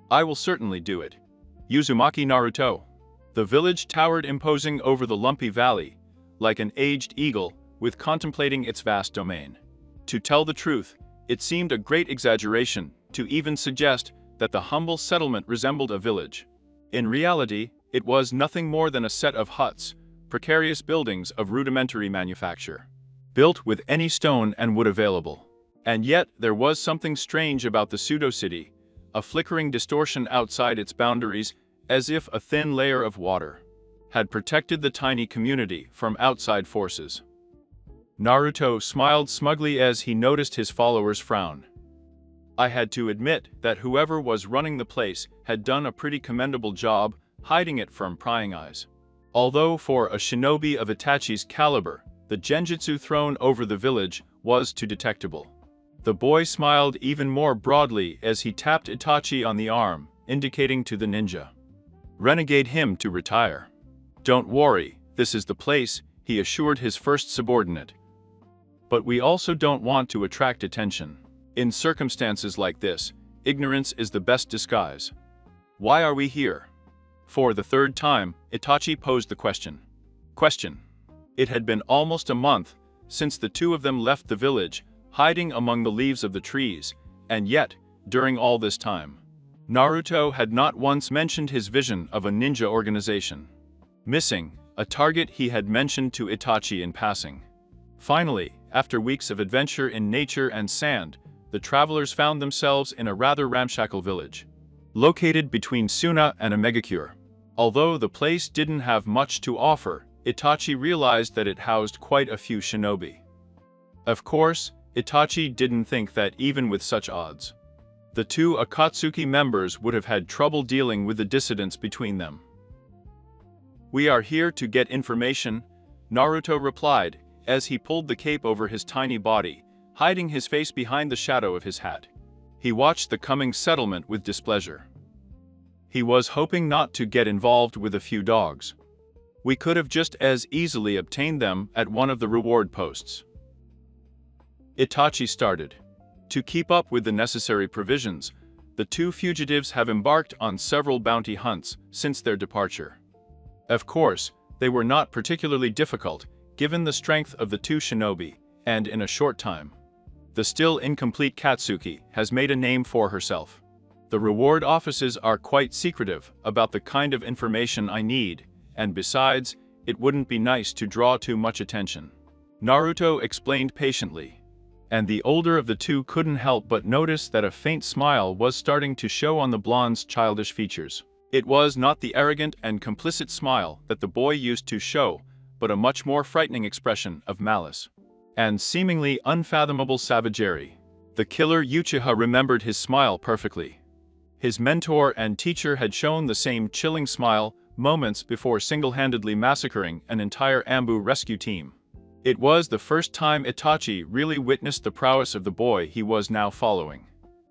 I will certainly do it. Uzumaki Naruto. The village towered imposing over the lumpy valley, like an aged eagle, with contemplating its vast domain. To tell the truth, it seemed a great exaggeration to even suggest that the humble settlement resembled a village. In reality, it was nothing more than a set of huts, precarious buildings of rudimentary manufacture, built with any stone and wood available. And yet there was something strange about the pseudo-city, a flickering distortion outside its boundaries, as if a thin layer of water had protected the tiny community from outside forces. Naruto smiled smugly as he noticed his followers frown. I had to admit that whoever was running the place had done a pretty commendable job hiding it from prying eyes. Although for a shinobi of Itachi's caliber, the genjutsu thrown over the village was too detectable. The boy smiled even more broadly as he tapped Itachi on the arm, indicating to the ninja. Renegade him to retire. Don't worry, this is the place, he assured his first subordinate. But we also don't want to attract attention. In circumstances like this, ignorance is the best disguise. Why are we here? For the third time, Itachi posed the question. It had been almost a month since the two of them left the village, hiding among the leaves of the trees, and yet, during all this time, Naruto had not once mentioned his vision of a ninja organization. Missing, a target he had mentioned to Itachi in passing. Finally, after weeks of adventure in nature and sand, the travelers found themselves in a rather ramshackle village, located between Suna and Omegakure. Although the place didn't have much to offer, Itachi realized that it housed quite a few shinobi. Of course, Itachi didn't think that even with such odds, the two Akatsuki members would have had trouble dealing with the dissidents between them. We are here to get information, Naruto replied, as he pulled the cape over his tiny body, hiding his face behind the shadow of his hat. He watched the coming settlement with displeasure. He was hoping not to get involved with a few dogs. We could have just as easily obtained them at one of the reward posts. Itachi started. To keep up with the necessary provisions, the two fugitives have embarked on several bounty hunts since their departure. Of course, they were not particularly difficult, given the strength of the two shinobi, and in a short time, the still incomplete Katsuki has made a name for herself. The reward offices are quite secretive about the kind of information I need, and besides, it wouldn't be nice to draw too much attention. Naruto explained patiently, and the older of the two couldn't help but notice that a faint smile was starting to show on the blonde's childish features. It was not the arrogant and complicit smile that the boy used to show, but a much more frightening expression of malice and seemingly unfathomable savagery. The killer Uchiha remembered his smile perfectly. His mentor and teacher had shown the same chilling smile moments before single-handedly massacring an entire Ambu rescue team. It was the first time Itachi really witnessed the prowess of the boy he was now following,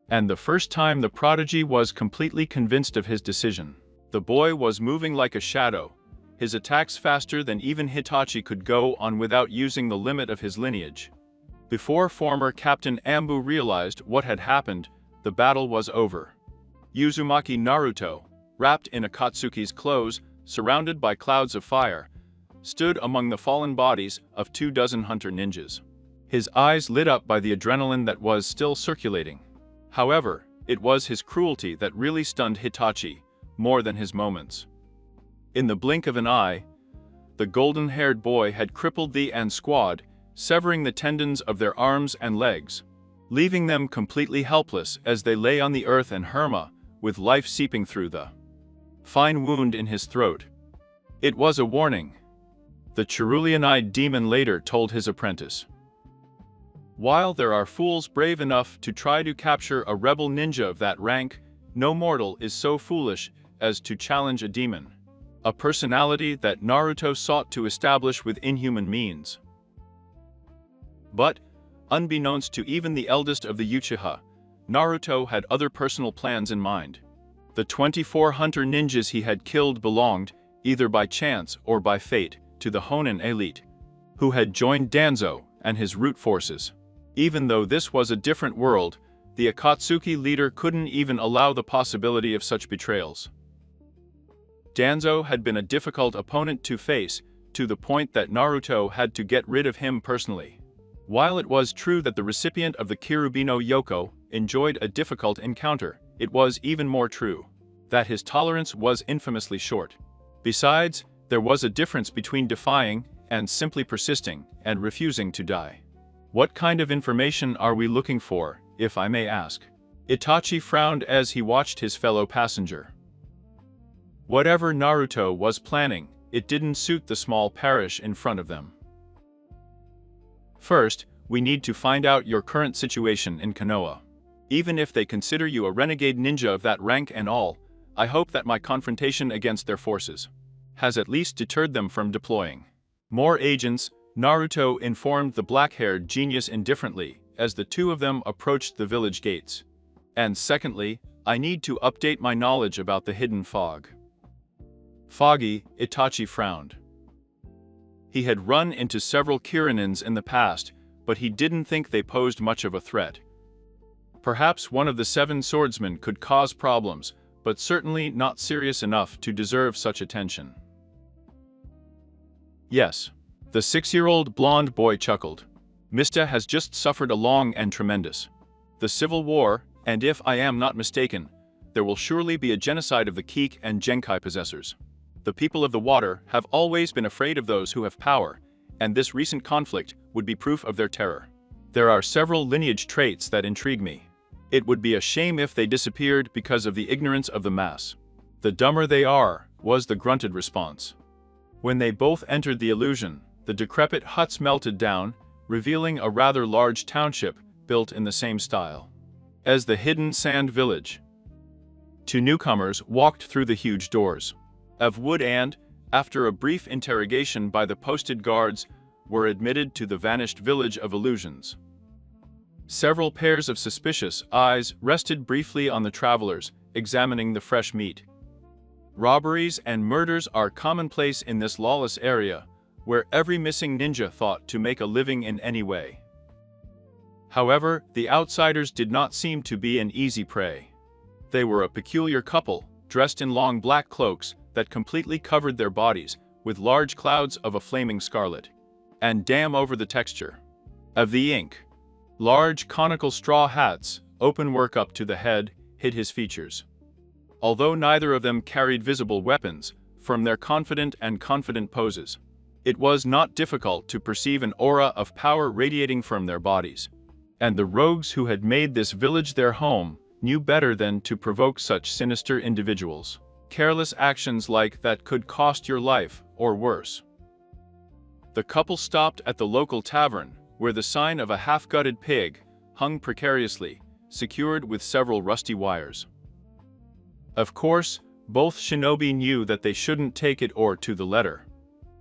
and the first time the prodigy was completely convinced of his decision. The boy was moving like a shadow, his attacks faster than even Itachi could go on without using the limit of his lineage. Before former Captain Ambu realized what had happened, the battle was over. Uzumaki Naruto, wrapped in Akatsuki's clothes, surrounded by clouds of fire, stood among the fallen bodies of 24 hunter ninjas. His eyes lit up by the adrenaline that was still circulating. However, it was his cruelty that really stunned Itachi, more than his moments. In the blink of an eye, the golden-haired boy had crippled the An squad, severing the tendons of their arms and legs, leaving them completely helpless as they lay on the earth, and Herma, with life seeping through the fine wound in his throat. It was a warning. The cerulean-eyed demon later told his apprentice. While there are fools brave enough to try to capture a rebel ninja of that rank, no mortal is so foolish as to challenge a demon, a personality that Naruto sought to establish with inhuman means. But, unbeknownst to even the eldest of the Uchiha, Naruto had other personal plans in mind. The 24 hunter ninjas he had killed belonged, either by chance or by fate, to the Honen elite, who had joined Danzo and his root forces. Even though this was a different world, the Akatsuki leader couldn't even allow the possibility of such betrayals. Danzo had been a difficult opponent to face, to the point that Naruto had to get rid of him personally. While it was true that the recipient of the Kirubino Yoko enjoyed a difficult encounter, it was even more true that his tolerance was infamously short. Besides, there was a difference between defying and simply persisting and refusing to die. What kind of information are we looking for, if I may ask? Itachi frowned as he watched his fellow passenger. Whatever Naruto was planning, it didn't suit the small parish in front of them. First, we need to find out your current situation in Konoha. Even if they consider you a renegade ninja of that rank and all, I hope that my confrontation against their forces has at least deterred them from deploying more agents, Naruto informed the black-haired genius indifferently as the two of them approached the village gates. And secondly, I need to update my knowledge about the hidden fog. Foggy, Itachi frowned. He had run into several Kirinins in the past, but he didn't think they posed much of a threat. Perhaps one of the 7 swordsmen could cause problems, but certainly not serious enough to deserve such attention. Yes. The 6-year-old blonde boy chuckled. Mista has just suffered a long and tremendous the civil war, and if I am not mistaken, there will surely be a genocide of the Kik and Genkai possessors. The people of the water have always been afraid of those who have power, and this recent conflict would be proof of their terror. There are several lineage traits that intrigue me. It would be a shame if they disappeared because of the ignorance of the mass. The dumber they are, was the grunted response. When they both entered the illusion, the decrepit huts melted down, revealing a rather large township built in the same style as the hidden sand village. 2 newcomers walked through the huge doors of wood and, after a brief interrogation by the posted guards, were admitted to the vanished village of illusions. Several pairs of suspicious eyes rested briefly on the travelers, examining the fresh meat. Robberies and murders are commonplace in this lawless area, where every missing ninja thought to make a living in any way. However, the outsiders did not seem to be an easy prey. They were a peculiar couple, dressed in long black cloaks that completely covered their bodies, with large clouds of a flaming scarlet, and damn over the texture of the ink. Large conical straw hats, open work up to the head, hid his features. Although neither of them carried visible weapons, from their confident poses, it was not difficult to perceive an aura of power radiating from their bodies. And the rogues who had made this village their home knew better than to provoke such sinister individuals. Careless actions like that could cost your life, or worse. The couple stopped at the local tavern, where the sign of a half-gutted pig hung precariously, secured with several rusty wires. Of course, both shinobi knew that they shouldn't take it or to the letter.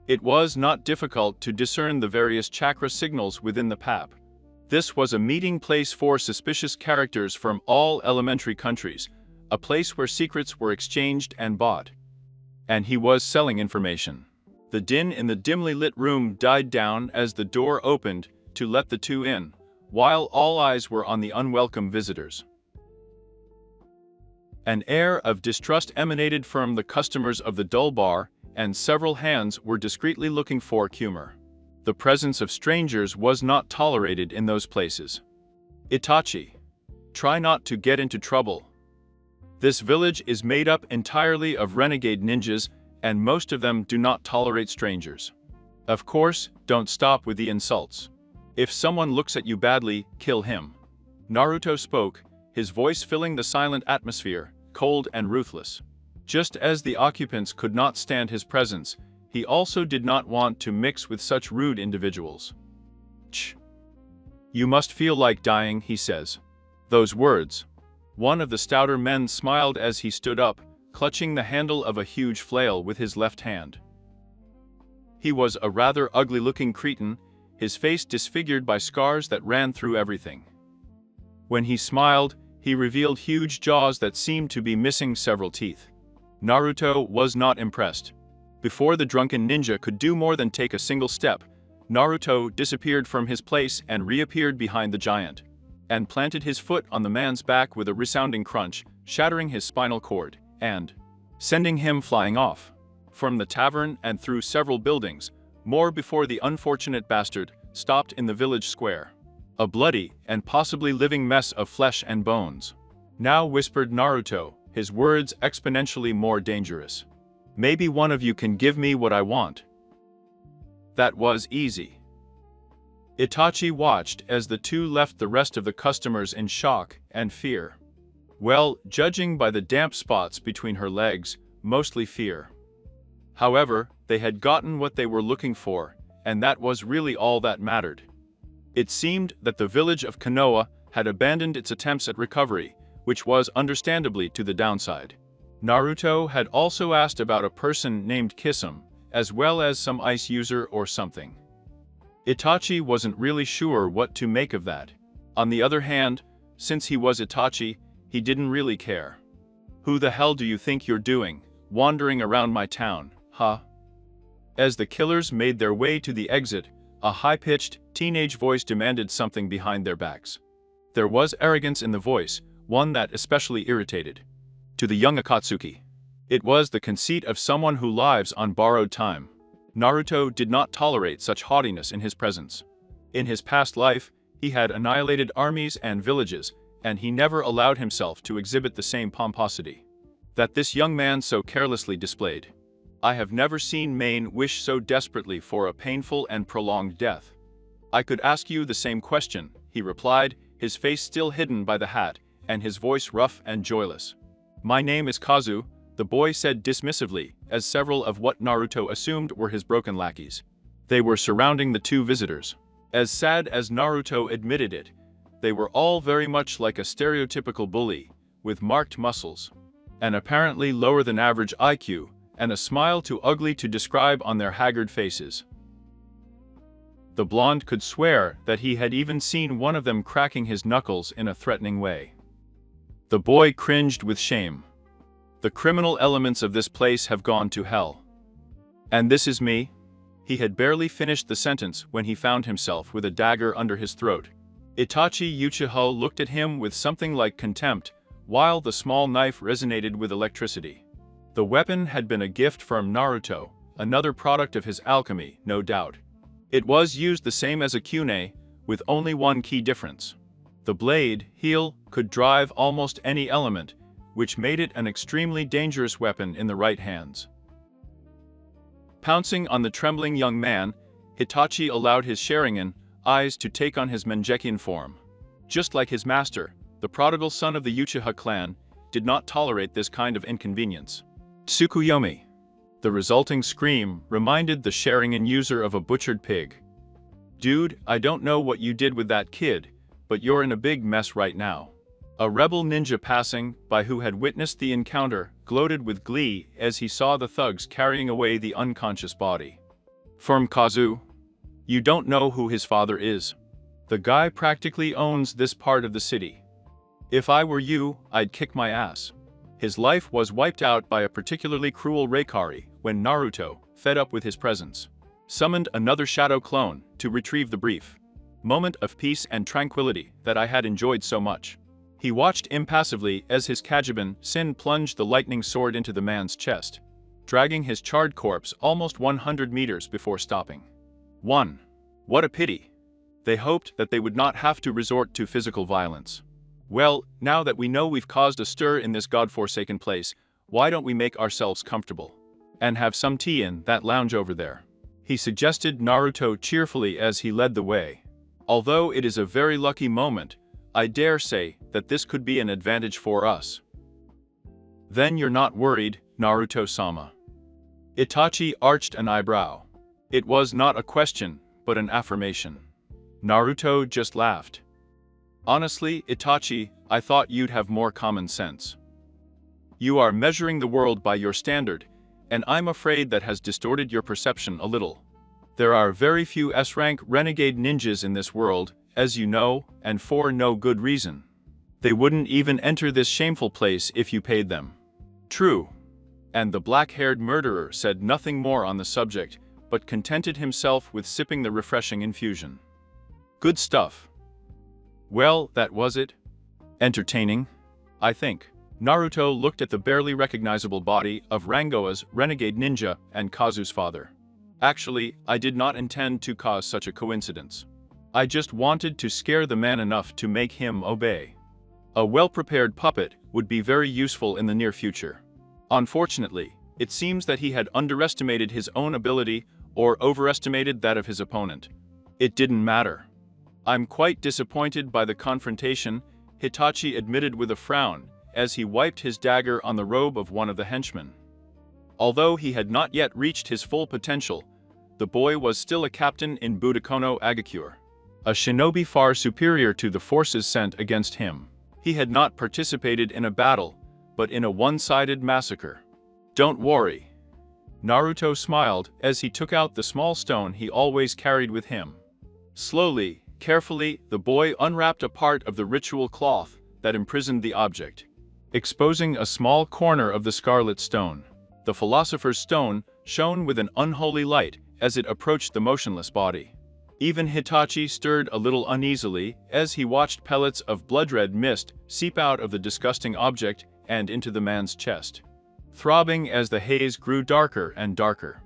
It was not difficult to discern the various chakra signals within the pap. This was a meeting place for suspicious characters from all elementary countries, a place where secrets were exchanged and bought. And he was selling information. The din in the dimly lit room died down as the door opened to let the two in, while all eyes were on the unwelcome visitors. An air of distrust emanated from the customers of the dull bar, and several hands were discreetly looking for humor. The presence of strangers was not tolerated in those places. Itachi, try not to get into trouble. This village is made up entirely of renegade ninjas, and most of them do not tolerate strangers. Of course, don't stop with the insults. If someone looks at you badly, kill him. Naruto spoke, his voice filling the silent atmosphere, cold and ruthless. Just as the occupants could not stand his presence, he also did not want to mix with such rude individuals. Ch. You must feel like dying, he says. Those words. One of the stouter men smiled as he stood up, clutching the handle of a huge flail with his left hand. He was a rather ugly-looking cretin, his face disfigured by scars that ran through everything. When he smiled, he revealed huge jaws that seemed to be missing several teeth. Naruto was not impressed. Before the drunken ninja could do more than take a single step, Naruto disappeared from his place and reappeared behind the giant, and planted his foot on the man's back with a resounding crunch, shattering his spinal cord, and sending him flying off. From the tavern and through several buildings, more before the unfortunate bastard stopped in the village square. A bloody and possibly living mess of flesh and bones. Now, whispered Naruto, his words exponentially more dangerous. Maybe one of you can give me what I want. That was easy. Itachi watched as the two left the rest of the customers in shock and fear. Well, judging by the damp spots between her legs, mostly fear. However, they had gotten what they were looking for, and that was really all that mattered. It seemed that the village of Konoha had abandoned its attempts at recovery, which was understandably to the downside. Naruto had also asked about a person named Kisame, as well as some ice user or something. Itachi wasn't really sure what to make of that. On the other hand, since he was Itachi, he didn't really care. Who the hell do you think you're doing, wandering around my town, huh? As the killers made their way to the exit, a high-pitched, teenage voice demanded something behind their backs. There was arrogance in the voice, one that especially irritated. To the young Akatsuki. It was the conceit of someone who lives on borrowed time. Naruto did not tolerate such haughtiness in his presence. In his past life, he had annihilated armies and villages, and he never allowed himself to exhibit the same pomposity that this young man so carelessly displayed. I have never seen Maine wish so desperately for a painful and prolonged death. I could ask you the same question, he replied, his face still hidden by the hat, and his voice rough and joyless. My name is Kazu, the boy said dismissively, as several of what Naruto assumed were his broken lackeys. They were surrounding the two visitors. As sad as Naruto admitted it, they were all very much like a stereotypical bully, with marked muscles, an apparently lower than average IQ, and a smile too ugly to describe on their haggard faces. The blonde could swear that he had even seen one of them cracking his knuckles in a threatening way. The boy cringed with shame. The criminal elements of this place have gone to hell. And this is me? He had barely finished the sentence when he found himself with a dagger under his throat. Itachi Uchiha looked at him with something like contempt, while the small knife resonated with electricity. The weapon had been a gift from Naruto, another product of his alchemy, no doubt. It was used the same as a kunai, with only one key difference. The blade, heel, could drive almost any element, which made it an extremely dangerous weapon in the right hands. Pouncing on the trembling young man, Itachi allowed his Sharingan eyes to take on his Mangekyou form. Just like his master, the prodigal son of the Uchiha clan did not tolerate this kind of inconvenience. Tsukuyomi. The resulting scream reminded the Sharingan user of a butchered pig. Dude, I don't know what you did with that kid, but you're in a big mess right now. A rebel ninja passing by who had witnessed the encounter gloated with glee as he saw the thugs carrying away the unconscious body. From Kazu. You don't know who his father is. The guy practically owns this part of the city. If I were you, I'd kick my ass. His life was wiped out by a particularly cruel Reikari when Naruto, fed up with his presence, summoned another shadow clone to retrieve the brief moment of peace and tranquility that I had enjoyed so much. He watched impassively as his Kajiban Sin plunged the lightning sword into the man's chest, dragging his charred corpse almost 100 meters before stopping. What a pity. They hoped that they would not have to resort to physical violence. Well, now that we know we've caused a stir in this godforsaken place, why don't we make ourselves comfortable? and have some tea in that lounge over there," he suggested Naruto cheerfully as he led the way. "Although it is a very lucky moment, I dare say that this could be an advantage for us." "Then you're not worried, Naruto-sama?" Itachi arched an eyebrow. It was not a question, but an affirmation. Naruto just laughed. "Honestly, Itachi, I thought you'd have more common sense. You are measuring the world by your standard, and I'm afraid that has distorted your perception a little. There are very few S-rank renegade ninjas in this world, as you know, and for no good reason. They wouldn't even enter this shameful place if you paid them." "True." And the black-haired murderer said nothing more on the subject, but contented himself with sipping the refreshing infusion. "Good stuff." "Well, that was it. Entertaining, I think." Naruto looked at the barely recognizable body of Rangoa's renegade ninja and Kazu's father. "Actually, I did not intend to cause such a coincidence. I just wanted to scare the man enough to make him obey. A well-prepared puppet would be very useful in the near future." Unfortunately, it seems that he had underestimated his own ability or overestimated that of his opponent. It didn't matter. "I'm quite disappointed by the confrontation," Hitachi admitted with a frown, as he wiped his dagger on the robe of one of the henchmen. Although he had not yet reached his full potential, the boy was still a captain in Budokono Agakure, a shinobi far superior to the forces sent against him. He had not participated in a battle, but in a one-sided massacre. "Don't worry." Naruto smiled as he took out the small stone he always carried with him. Slowly, carefully, the boy unwrapped a part of the ritual cloth that imprisoned the object, exposing a small corner of the scarlet stone. The philosopher's stone shone with an unholy light as it approached the motionless body. Even Hitachi stirred a little uneasily as he watched pellets of blood-red mist seep out of the disgusting object and into the man's chest, throbbing as the haze grew darker and darker.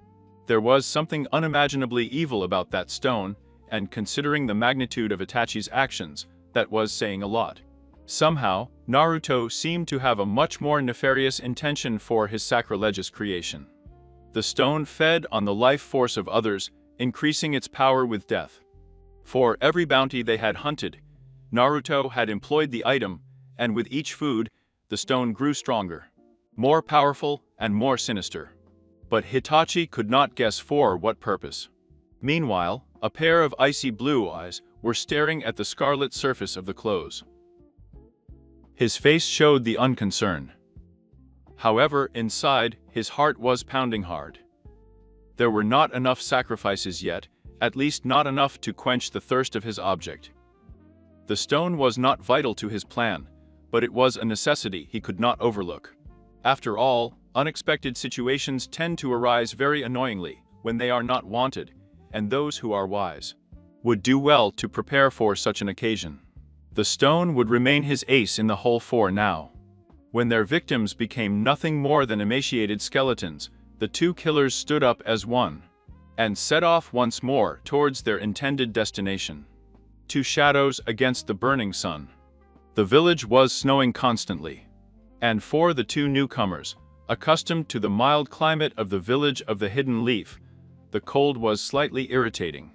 There was something unimaginably evil about that stone, and considering the magnitude of Itachi's actions, that was saying a lot. Somehow, Naruto seemed to have a much more nefarious intention for his sacrilegious creation. The stone fed on the life force of others, increasing its power with death. For every bounty they had hunted, Naruto had employed the item, and with each food, the stone grew stronger, more powerful, and more sinister. But Hitachi could not guess for what purpose. Meanwhile, a pair of icy blue eyes were staring at the scarlet surface of the clothes. His face showed the unconcern. However, inside, his heart was pounding hard. There were not enough sacrifices yet, at least not enough to quench the thirst of his object. The stone was not vital to his plan, but it was a necessity he could not overlook. After all, unexpected situations tend to arise very annoyingly when they are not wanted, and those who are wise would do well to prepare for such an occasion. The stone would remain his ace in the hole for now. When their victims became nothing more than emaciated skeletons, the two killers stood up as one and set off once more towards their intended destination. Two shadows against the burning sun. The village was snowing constantly, and for the two newcomers, accustomed to the mild climate of the village of the Hidden Leaf, the cold was slightly irritating.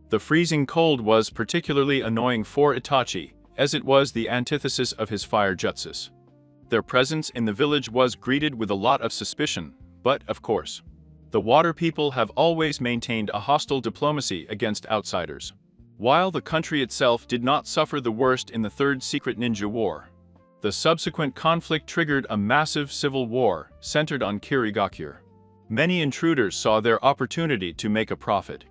The freezing cold was particularly annoying for Itachi, as it was the antithesis of his fire jutsus. Their presence in the village was greeted with a lot of suspicion, but, of course, the water people have always maintained a hostile diplomacy against outsiders. While the country itself did not suffer the worst in the Third Secret Ninja War, the subsequent conflict triggered a massive civil war centered on Kirigakure. Many intruders saw their opportunity to make a profit.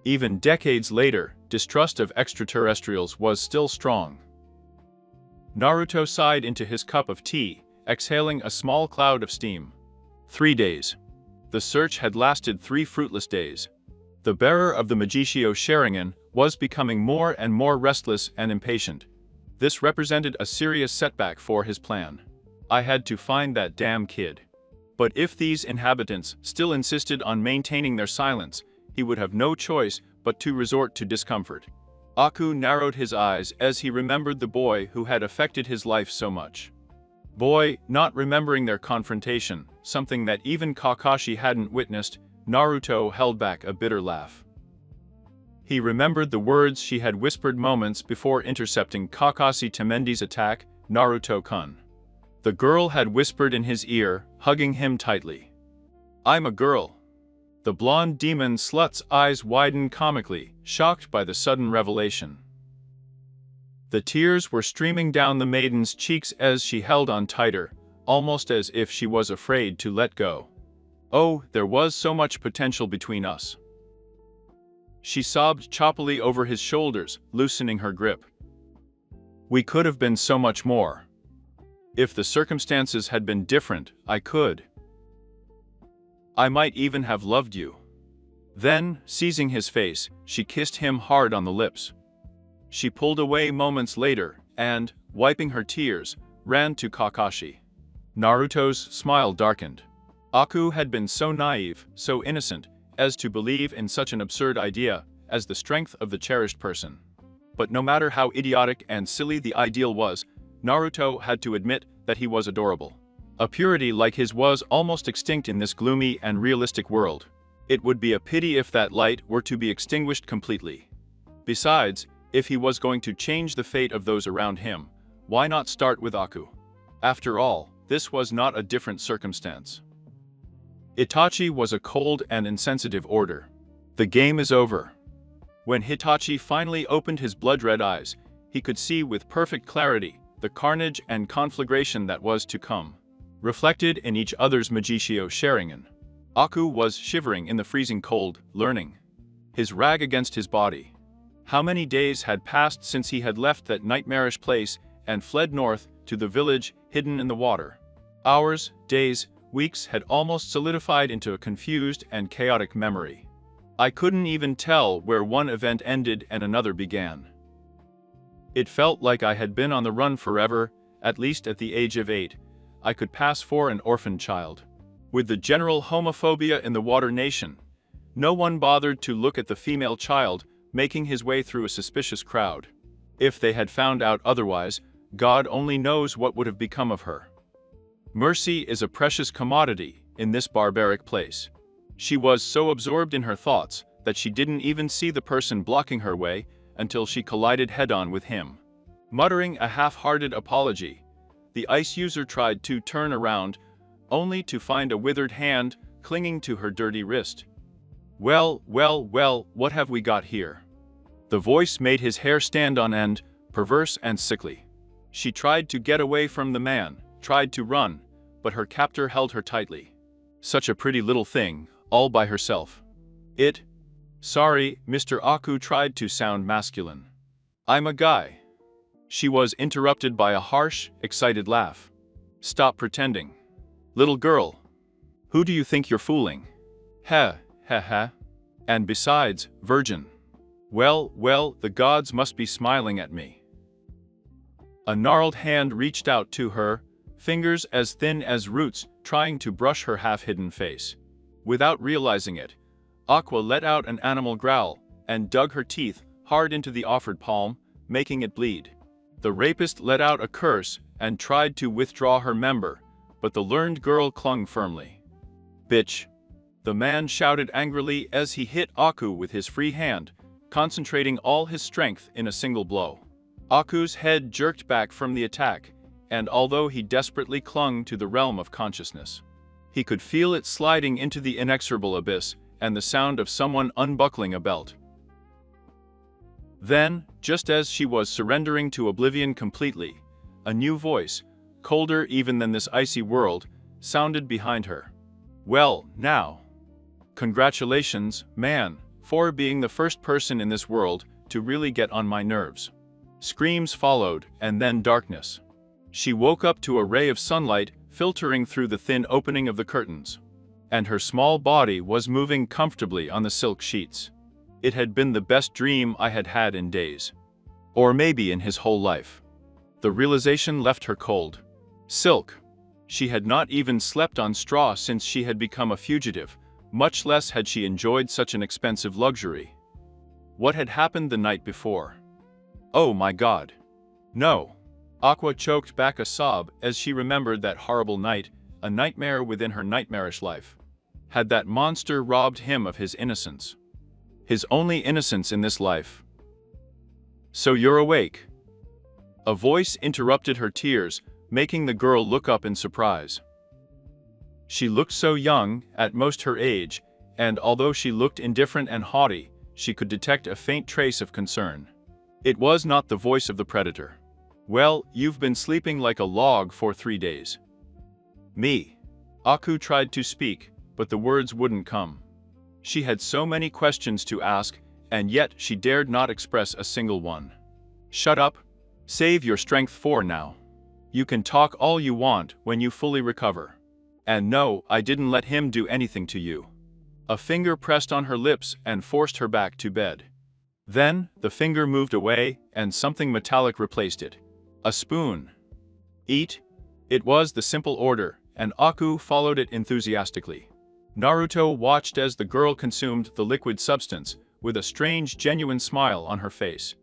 Even decades later, distrust of extraterrestrials was still strong. Naruto sighed into his cup of tea, exhaling a small cloud of steam. 3 days. The search had lasted 3 fruitless days. The bearer of the Magiccio Sharingan was becoming more and more restless and impatient. This represented a serious setback for his plan. I had to find that damn kid. But if these inhabitants still insisted on maintaining their silence, he would have no choice but to resort to discomfort. Aku narrowed his eyes as he remembered the boy who had affected his life so much. Boy, not remembering their confrontation, something that even Kakashi hadn't witnessed, Naruto held back a bitter laugh. He remembered the words she had whispered moments before intercepting Kakashi Temendi's attack, Naruto-kun. The girl had whispered in his ear, hugging him tightly. "I'm a girl." The blonde demon slut's eyes widened comically, shocked by the sudden revelation. The tears were streaming down the maiden's cheeks as she held on tighter, almost as if she was afraid to let go. "Oh, there was so much potential between us." She sobbed choppily over his shoulders, loosening her grip. "We could have been so much more. If the circumstances had been different, I might even have loved you." Then, seizing his face, she kissed him hard on the lips. She pulled away moments later and, wiping her tears, ran to Kakashi. Naruto's smile darkened. Aku had been so naive, so innocent, as to believe in such an absurd idea as the strength of the cherished person. But no matter how idiotic and silly the ideal was, Naruto had to admit that he was adorable. A purity like his was almost extinct in this gloomy and realistic world. It would be a pity if that light were to be extinguished completely. Besides, if he was going to change the fate of those around him, why not start with Aku? After all, this was not a different circumstance. Itachi was a cold and insensitive order. The game is over. When Hitachi finally opened his blood-red eyes, he could see with perfect clarity the carnage and conflagration that was to come. Reflected in each other's Magiccio Sharingan. Aku was shivering in the freezing cold, learning. His rag against his body. How many days had passed since he had left that nightmarish place and fled north to the village hidden in the water? Hours, days, weeks had almost solidified into a confused and chaotic memory. I couldn't even tell where one event ended and another began. It felt like I had been on the run forever, at least at the age of 8. I could pass for an orphan child. With the general homophobia in the Water Nation, no one bothered to look at the female child making his way through a suspicious crowd. If they had found out otherwise, God only knows what would have become of her. Mercy is a precious commodity in this barbaric place. She was so absorbed in her thoughts that she didn't even see the person blocking her way until she collided head-on with him. Muttering a half-hearted apology, the ice user tried to turn around, only to find a withered hand clinging to her dirty wrist. "Well, well, well, what have we got here?" The voice made his hair stand on end, perverse and sickly. She tried to get away from the man, tried to run, but her captor held her tightly. Such a pretty little thing, all by herself. Sorry, Mr. Aku tried to sound masculine. "I'm a guy." She was interrupted by a harsh, excited laugh. "Stop pretending. Little girl. Who do you think you're fooling? Heh, heh heh. And besides, virgin. Well, well, the gods must be smiling at me." A gnarled hand reached out to her, fingers as thin as roots trying to brush her half-hidden face. Without realizing it, Aqua let out an animal growl and dug her teeth hard into the offered palm, making it bleed. The rapist let out a curse and tried to withdraw her member, but the learned girl clung firmly. "Bitch!" The man shouted angrily as he hit Aku with his free hand, concentrating all his strength in a single blow. Aku's head jerked back from the attack, and although he desperately clung to the realm of consciousness, he could feel it sliding into the inexorable abyss and the sound of someone unbuckling a belt. Then, just as she was surrendering to oblivion completely, a new voice, colder even than this icy world, sounded behind her. "Well, now. Congratulations, man, for being the first person in this world to really get on my nerves." Screams followed, and then darkness. She woke up to a ray of sunlight filtering through the thin opening of the curtains, and her small body was moving comfortably on the silk sheets. It had been the best dream I had had in days. Or maybe in his whole life. The realization left her cold. Silk. She had not even slept on straw since she had become a fugitive, much less had she enjoyed such an expensive luxury. What had happened the night before? Oh my God. No. Aqua choked back a sob as she remembered that horrible night, a nightmare within her nightmarish life. Had that monster robbed him of his innocence? His only innocence in this life. "So you're awake?" A voice interrupted her tears, making the girl look up in surprise. She looked so young, at most her age, and although she looked indifferent and haughty, she could detect a faint trace of concern. It was not the voice of the predator. "Well, you've been sleeping like a log for 3 days." "Me?" Aku tried to speak, but the words wouldn't come. She had so many questions to ask, and yet she dared not express a single one. "Shut up. Save your strength for now. You can talk all you want when you fully recover. And no, I didn't let him do anything to you." A finger pressed on her lips and forced her back to bed. Then, the finger moved away, and something metallic replaced it. A spoon. "Eat." It was the simple order, and Aku followed it enthusiastically. Naruto watched as the girl consumed the liquid substance, with a strange, genuine smile on her face.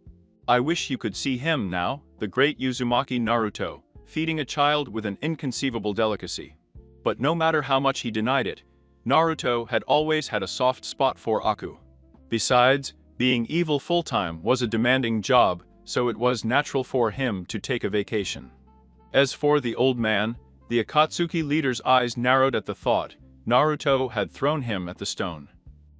I wish you could see him now, the great Uzumaki Naruto, feeding a child with an inconceivable delicacy. But no matter how much he denied it, Naruto had always had a soft spot for Aku. Besides, being evil full-time was a demanding job, so it was natural for him to take a vacation. As for the old man, the Akatsuki leader's eyes narrowed at the thought. Naruto had thrown him at the stone.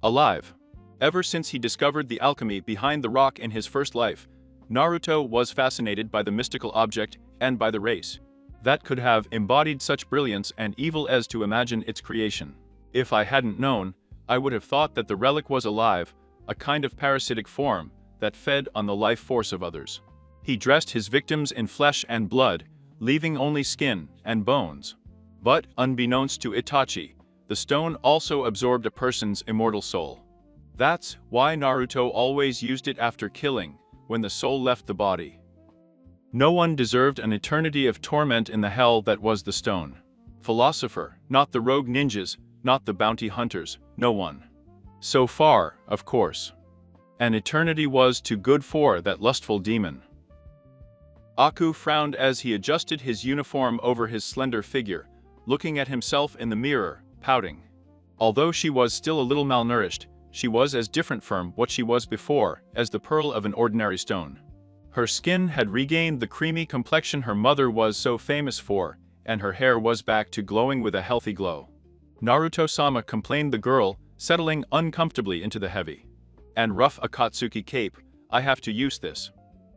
Alive. Ever since he discovered the alchemy behind the rock in his first life, Naruto was fascinated by the mystical object and by the race that could have embodied such brilliance and evil as to imagine its creation. If I hadn't known, I would have thought that the relic was alive, a kind of parasitic form that fed on the life force of others. He dressed his victims in flesh and blood, leaving only skin and bones. But, unbeknownst to Itachi, the stone also absorbed a person's immortal soul. That's why Naruto always used it after killing, when the soul left the body. No one deserved an eternity of torment in the hell that was the stone. Philosopher, not the rogue ninjas, not the bounty hunters, no one. So far, of course. An eternity was too good for that lustful demon. Aku frowned as he adjusted his uniform over his slender figure, looking at himself in the mirror, pouting. Although she was still a little malnourished, she was as different from what she was before as the pearl of an ordinary stone. Her skin had regained the creamy complexion her mother was so famous for, and her hair was back to glowing with a healthy glow. Naruto-sama, complained the girl, settling uncomfortably into the heavy and rough Akatsuki cape. "I have to use this."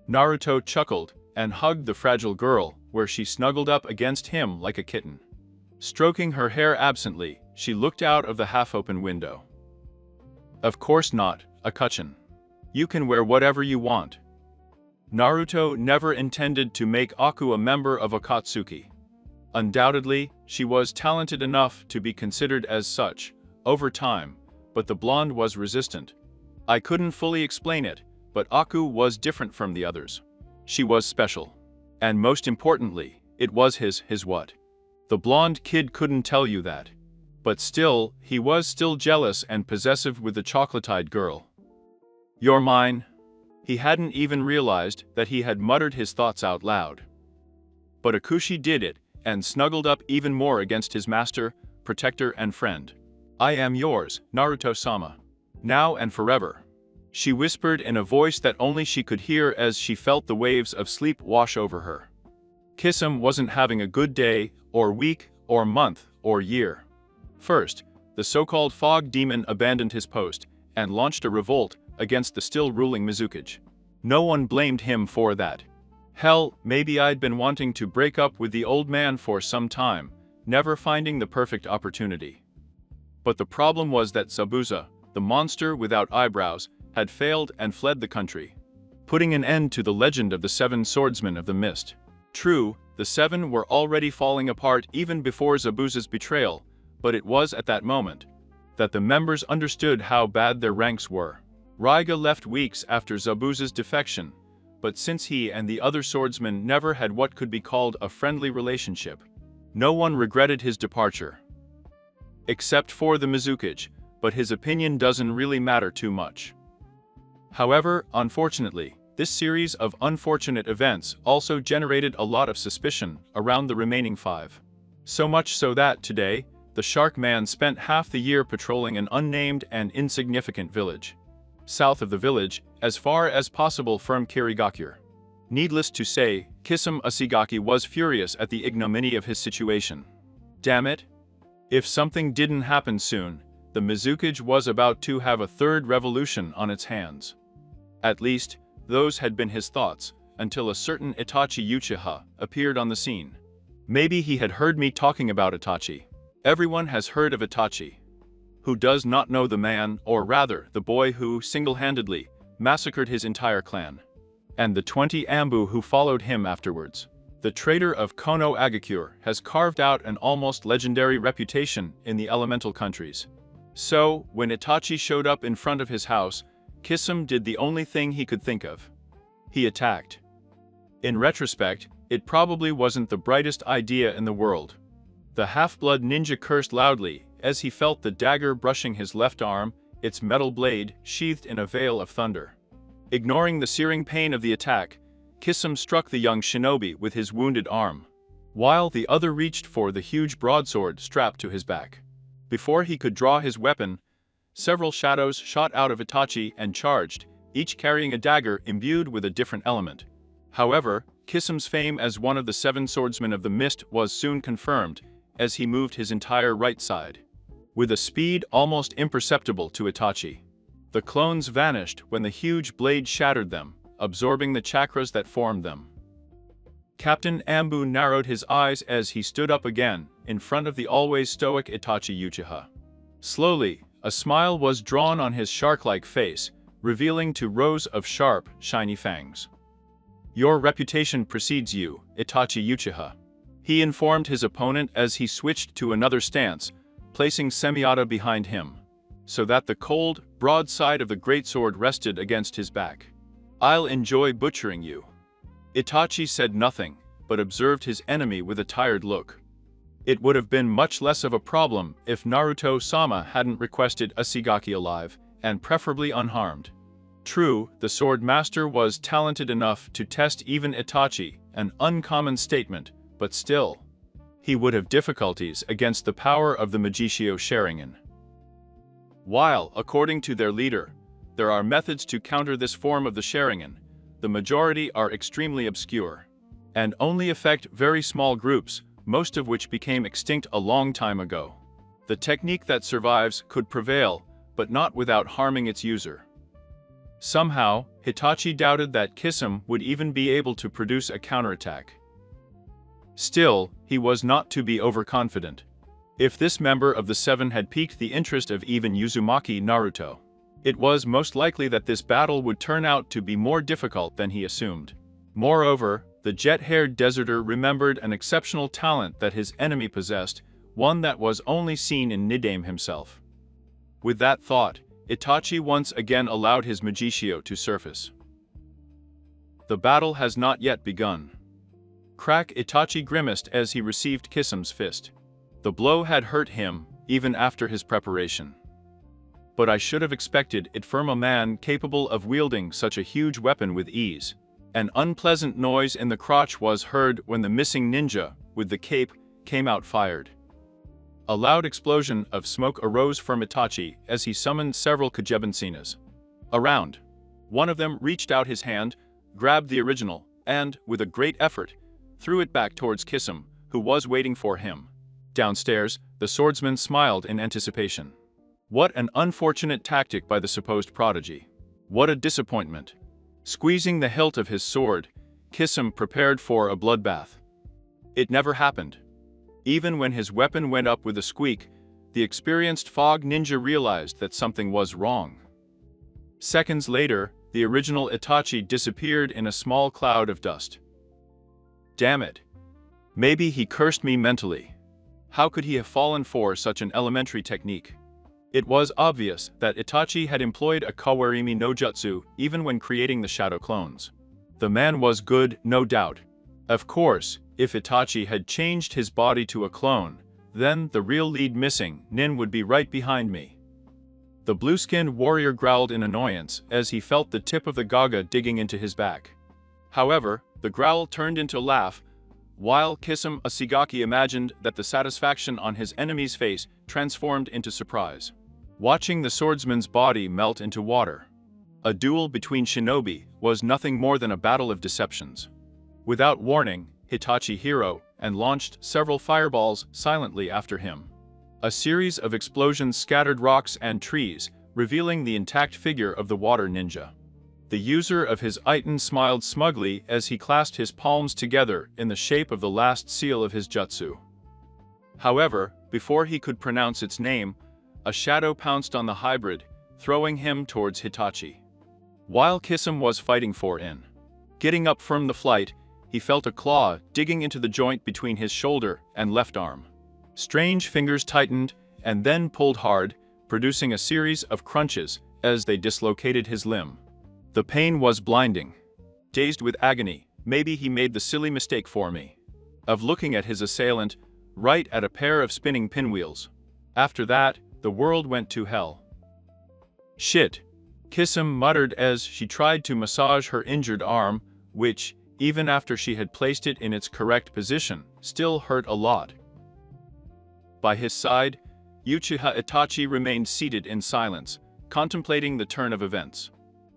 Naruto chuckled and hugged the fragile girl, where she snuggled up against him like a kitten. Stroking her hair absently, she looked out of the half-open window. "Of course not, Akutchin. You can wear whatever you want." Naruto never intended to make Aku a member of Akatsuki. Undoubtedly, she was talented enough to be considered as such, over time, but the blonde was resistant. I couldn't fully explain it, but Aku was different from the others. She was special. And most importantly, it was his what? The blonde kid couldn't tell you that. But still, he was still jealous and possessive with the chocolate-eyed girl. "You're mine." He hadn't even realized that he had muttered his thoughts out loud. But Akushi did it, and snuggled up even more against his master, protector and friend. "I am yours, Naruto-sama. Now and forever," she whispered in a voice that only she could hear as she felt the waves of sleep wash over her. Kisum wasn't having a good day, or week, or month, or year. First, the so-called fog demon abandoned his post, and launched a revolt against the still ruling Mizukage. No one blamed him for that. Hell, maybe I'd been wanting to break up with the old man for some time, never finding the perfect opportunity. But the problem was that Zabuza, the monster without eyebrows, had failed and fled the country, putting an end to the legend of the 7 swordsmen of the mist. True, the 7 were already falling apart even before Zabuza's betrayal, but it was at that moment that the members understood how bad their ranks were. Raiga left weeks after Zabuza's defection, but since he and the other swordsmen never had what could be called a friendly relationship, no one regretted his departure. Except for the Mizukage, but his opinion doesn't really matter too much. However, unfortunately, This series of unfortunate events also generated a lot of suspicion around the remaining 5. So much so that today, the Shark Man spent half the year patrolling an unnamed and insignificant village. South of the village, as far as possible from Kirigakure. Needless to say, Kisame Asigaki was furious at the ignominy of his situation. Damn it! If something didn't happen soon, the Mizukage was about to have a third revolution on its hands. At least, those had been his thoughts, until a certain Itachi Uchiha appeared on the scene. Maybe he had heard me talking about Itachi. Everyone has heard of Itachi. Who does not know the man, or rather, the boy who, single-handedly, massacred his entire clan? And the 20 Ambu who followed him afterwards. The traitor of Kono Agakure has carved out an almost legendary reputation in the elemental countries. So, when Itachi showed up in front of his house, Kisame did the only thing he could think of. He attacked. In retrospect, it probably wasn't the brightest idea in the world. The half-blood ninja cursed loudly as he felt the dagger brushing his left arm, its metal blade sheathed in a veil of thunder. Ignoring the searing pain of the attack, Kisame struck the young shinobi with his wounded arm, while the other reached for the huge broadsword strapped to his back. Before he could draw his weapon, several shadows shot out of Itachi and charged, each carrying a dagger imbued with a different element. However, Kisame's fame as one of the 7 swordsmen of the mist was soon confirmed, as he moved his entire right side. With a speed almost imperceptible to Itachi. The clones vanished when the huge blade shattered them, absorbing the chakras that formed them. Captain Ambu narrowed his eyes as he stood up again, in front of the always stoic Itachi Uchiha. Slowly, a smile was drawn on his shark-like face, revealing 2 rows of sharp, shiny fangs. "Your reputation precedes you, Itachi Uchiha," he informed his opponent as he switched to another stance, placing Semiotta behind him, so that the cold, broad side of the greatsword rested against his back. "I'll enjoy butchering you." Itachi said nothing, but observed his enemy with a tired look. It would have been much less of a problem if Naruto-sama hadn't requested Asigaki alive, and preferably unharmed. True, the sword master was talented enough to test even Itachi, an uncommon statement, but still. He would have difficulties against the power of the Magiccio Sharingan. While, according to their leader, there are methods to counter this form of the Sharingan, the majority are extremely obscure, and only affect very small groups, most of which became extinct a long time ago. The technique that survives could prevail, but not without harming its user. Somehow, Itachi doubted that Kisame would even be able to produce a counterattack. Still, he was not to be overconfident. If this member of the 7 had piqued the interest of even Uzumaki Naruto, it was most likely that this battle would turn out to be more difficult than he assumed. Moreover, the jet-haired deserter remembered an exceptional talent that his enemy possessed, one that was only seen in Nidaime himself. With that thought, Itachi once again allowed his Magiccio to surface. The battle has not yet begun. Crack! Itachi grimaced as he received Kisame's fist. The blow had hurt him, even after his preparation. But I should have expected it from a man capable of wielding such a huge weapon with ease. An unpleasant noise in the crotch was heard when the missing ninja, with the cape, came out fired. A loud explosion of smoke arose from Itachi as he summoned several Kagebansenas. Around. One of them reached out his hand, grabbed the original, and, with a great effort, threw it back towards Kisame, who was waiting for him. Downstairs, the swordsman smiled in anticipation. What an unfortunate tactic by the supposed prodigy. What a disappointment. Squeezing the hilt of his sword, Kisame prepared for a bloodbath. It never happened. Even when his weapon went up with a squeak, the experienced fog ninja realized that something was wrong. Seconds later, the original Itachi disappeared in a small cloud of dust. Damn it. Maybe he cursed me mentally. How could he have fallen for such an elementary technique? It was obvious that Itachi had employed a Kawarimi no Jutsu even when creating the shadow clones. The man was good, no doubt. Of course, if Itachi had changed his body to a clone, then the real lead missing, Nin, would be right behind me. The blue-skinned warrior growled in annoyance as he felt the tip of the gaga digging into his back. However, the growl turned into a laugh, while Kisame Asigaki imagined that the satisfaction on his enemy's face transformed into surprise. Watching the swordsman's body melt into water. A duel between shinobi was nothing more than a battle of deceptions. Without warning, Hitachi hero and launched several fireballs silently after him. A series of explosions scattered rocks and trees, revealing the intact figure of the water ninja. The user of his item smiled smugly as he clasped his palms together in the shape of the last seal of his jutsu. However, before he could pronounce its name, a shadow pounced on the hybrid, throwing him towards Hitachi. While Kisame was fighting for in. Getting up from the flight, he felt a claw digging into the joint between his shoulder and left arm. Strange fingers tightened and then pulled hard, producing a series of crunches as they dislocated his limb. The pain was blinding. Dazed with agony, maybe he made the silly mistake for me of looking at his assailant, right at a pair of spinning pinwheels. After that, the world went to hell. Shit, Kisame muttered as she tried to massage her injured arm, which, even after she had placed it in its correct position, still hurt a lot. By his side, Uchiha Itachi remained seated in silence, contemplating the turn of events.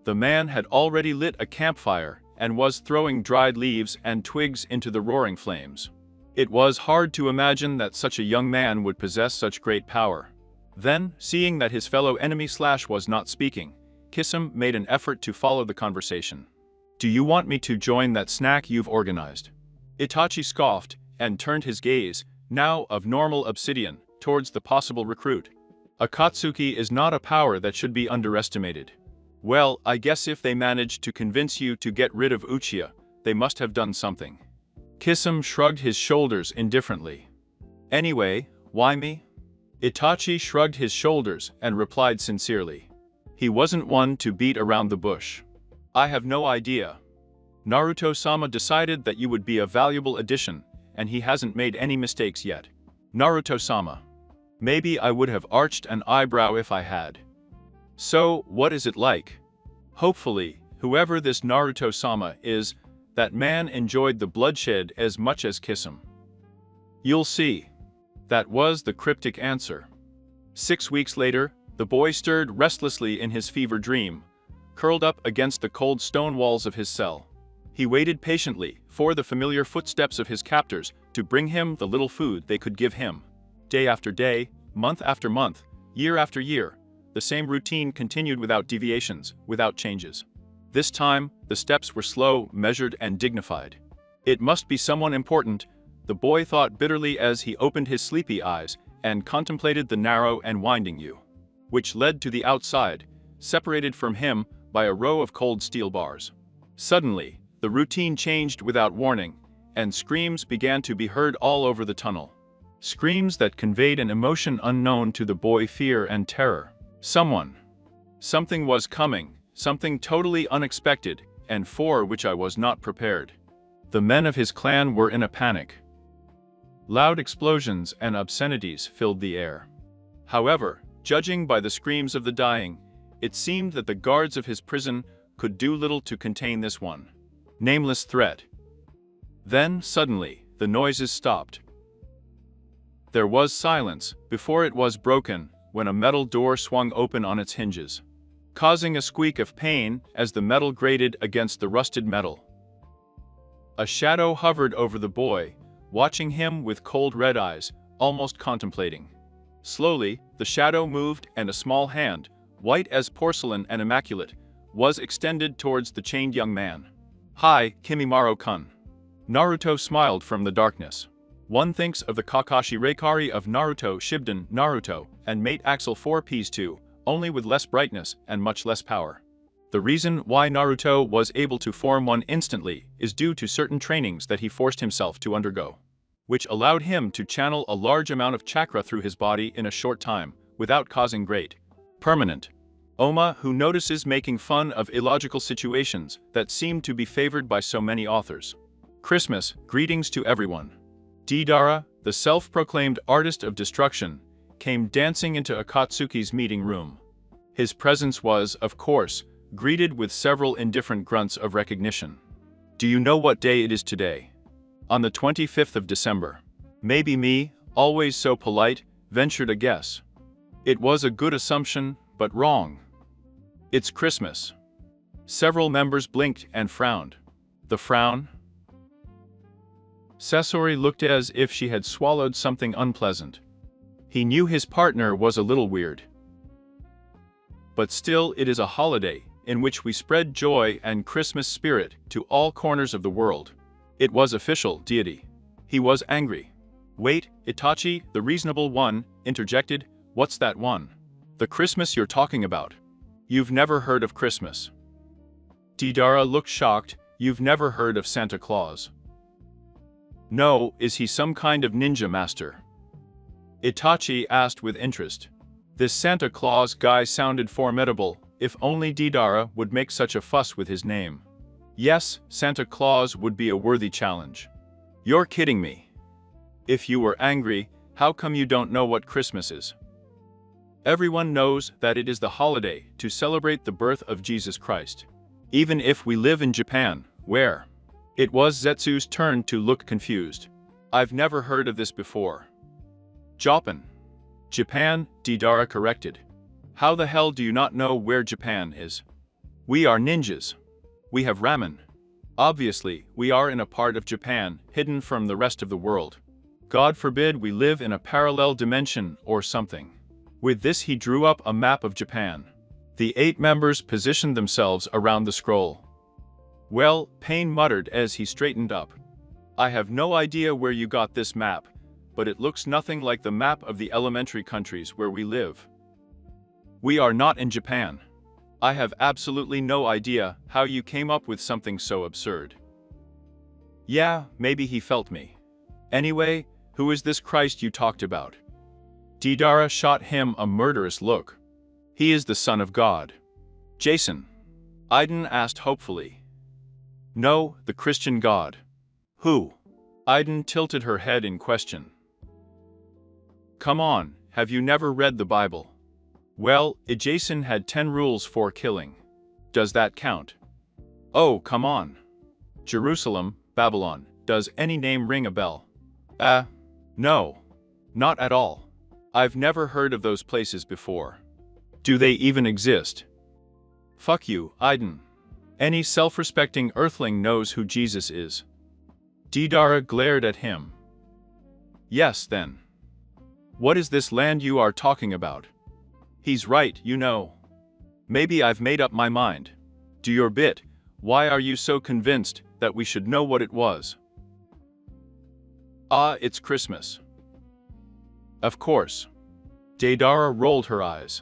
The man had already lit a campfire and was throwing dried leaves and twigs into the roaring flames. It was hard to imagine that such a young man would possess such great power. Then, seeing that his fellow enemy was not speaking, Kisame made an effort to follow the conversation. "Do you want me to join that snack you've organized?" Itachi scoffed and turned his gaze, now of normal obsidian, towards the possible recruit. Akatsuki is not a power that should be underestimated. Well, I guess if they managed to convince you to get rid of Uchiha, they must have done something. Kisame shrugged his shoulders indifferently. Anyway, why me? Itachi shrugged his shoulders and replied sincerely. He wasn't one to beat around the bush. I have no idea. Naruto-sama decided that you would be a valuable addition, and he hasn't made any mistakes yet. Naruto-sama. Maybe I would have arched an eyebrow if I had. So, what is it like? Hopefully, whoever this Naruto-sama is, that man enjoyed the bloodshed as much as Kisame. You'll see. That was the cryptic answer. 6 weeks later, the boy stirred restlessly in his fever dream, curled up against the cold stone walls of his cell. He waited patiently for the familiar footsteps of his captors to bring him the little food they could give him. Day after day, month after month, year after year, the same routine continued without deviations, without changes. This time, the steps were slow, measured, and dignified. It must be someone important, the boy thought bitterly as he opened his sleepy eyes and contemplated the narrow and winding U, which led to the outside, separated from him by a row of cold steel bars. Suddenly, the routine changed without warning, and screams began to be heard all over the tunnel. Screams that conveyed an emotion unknown to the boy: fear and terror. Something was coming, something totally unexpected, and for which I was not prepared. The men of his clan were in a panic. Loud explosions and obscenities filled the air. However, judging by the screams of the dying, it seemed that the guards of his prison could do little to contain this one nameless threat. Then, suddenly, the noises stopped. There was silence before it was broken when a metal door swung open on its hinges, causing a squeak of pain as the metal grated against the rusted metal. A shadow hovered over the boy, watching him with cold red eyes, almost contemplating. Slowly, the shadow moved and a small hand, white as porcelain and immaculate, was extended towards the chained young man. "Hi, Kimimaro-kun." Naruto smiled from the darkness. One thinks of the Kakashi Reikari of Naruto Shippuden Naruto and mate Axel 4Ps2, only with less brightness and much less power. The reason why Naruto was able to form one instantly is due to certain trainings that he forced himself to undergo, which allowed him to channel a large amount of chakra through his body in a short time, without causing great, permanent Oma, who notices making fun of illogical situations that seem to be favored by so many authors. Christmas, greetings to everyone. Deidara, the self-proclaimed artist of destruction, came dancing into Akatsuki's meeting room. His presence was, of course, greeted with several indifferent grunts of recognition. Do you know what day it is today? On the 25th of December. Maybe me, always so polite, ventured a guess. It was a good assumption, but wrong. It's Christmas. Several members blinked and frowned. The frown? Sasori looked as if she had swallowed something unpleasant. He knew his partner was a little weird. But still, it is a holiday, in which we spread joy and Christmas spirit to all corners of the world. It was official, deity. He was angry. Wait, Itachi, the reasonable one, interjected, what's that one? The Christmas you're talking about. You've never heard of Christmas. Deidara looked shocked, you've never heard of Santa Claus. No, is he some kind of ninja master? Itachi asked with interest. This Santa Claus guy sounded formidable, if only Deidara would make such a fuss with his name. Yes, Santa Claus would be a worthy challenge. You're kidding me. If you were angry, how come you don't know what Christmas is? Everyone knows that it is the holiday to celebrate the birth of Jesus Christ. Even if we live in Japan, where? It was Zetsu's turn to look confused. I've never heard of this before. Japan. Japan, Deidara corrected. How the hell do you not know where Japan is? We are ninjas. We have ramen. Obviously, we are in a part of Japan hidden from the rest of the world. God forbid we live in a parallel dimension or something. With this he drew up a map of Japan. The 8 members positioned themselves around the scroll. Well, Pain muttered as he straightened up. I have no idea where you got this map, but it looks nothing like the map of the elementary countries where we live. We are not in Japan. I have absolutely no idea how you came up with something so absurd. Yeah, maybe he felt me. Anyway, who is this Christ you talked about? Deidara shot him a murderous look. He is the Son of God. Jason. Aiden asked hopefully. No, the Christian God. Who? Aiden tilted her head in question. Come on, have you never read the Bible? Well, Jason had 10 rules for killing. Does that count? Oh, come on. Jerusalem, Babylon, does any name ring a bell? No. Not at all. I've never heard of those places before. Do they even exist? Fuck you, Aiden. Any self-respecting earthling knows who Jesus is. Deidara glared at him. Yes, then. What is this land you are talking about? He's right, you know. Maybe I've made up my mind. Do your bit. Why are you so convinced that we should know what it was? It's Christmas. Of course. Deidara rolled her eyes.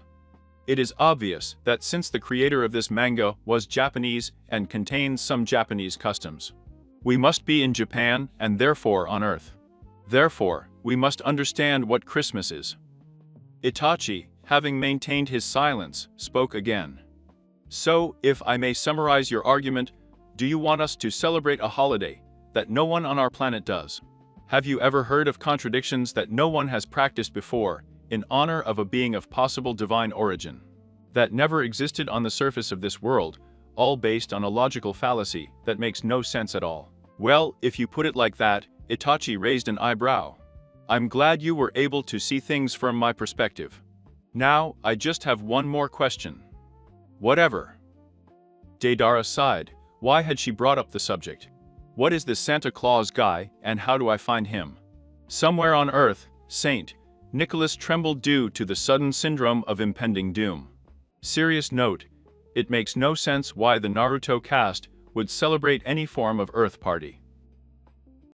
It is obvious that since the creator of this manga was Japanese and contains some Japanese customs, we must be in Japan and therefore on Earth. Therefore, we must understand what Christmas is. Itachi, having maintained his silence, spoke again. So, if I may summarize your argument, do you want us to celebrate a holiday that no one on our planet does? Have you ever heard of contradictions that no one has practiced before, in honor of a being of possible divine origin, that never existed on the surface of this world, all based on a logical fallacy that makes no sense at all? Well, if you put it like that, Itachi raised an eyebrow. I'm glad you were able to see things from my perspective. Now, I just have one more question. Whatever. Deidara sighed. Why had she brought up the subject? What is this Santa Claus guy, and how do I find him? Somewhere on Earth, Saint Nicholas trembled due to the sudden syndrome of impending doom. Serious note, it makes no sense why the Naruto cast would celebrate any form of Earth party.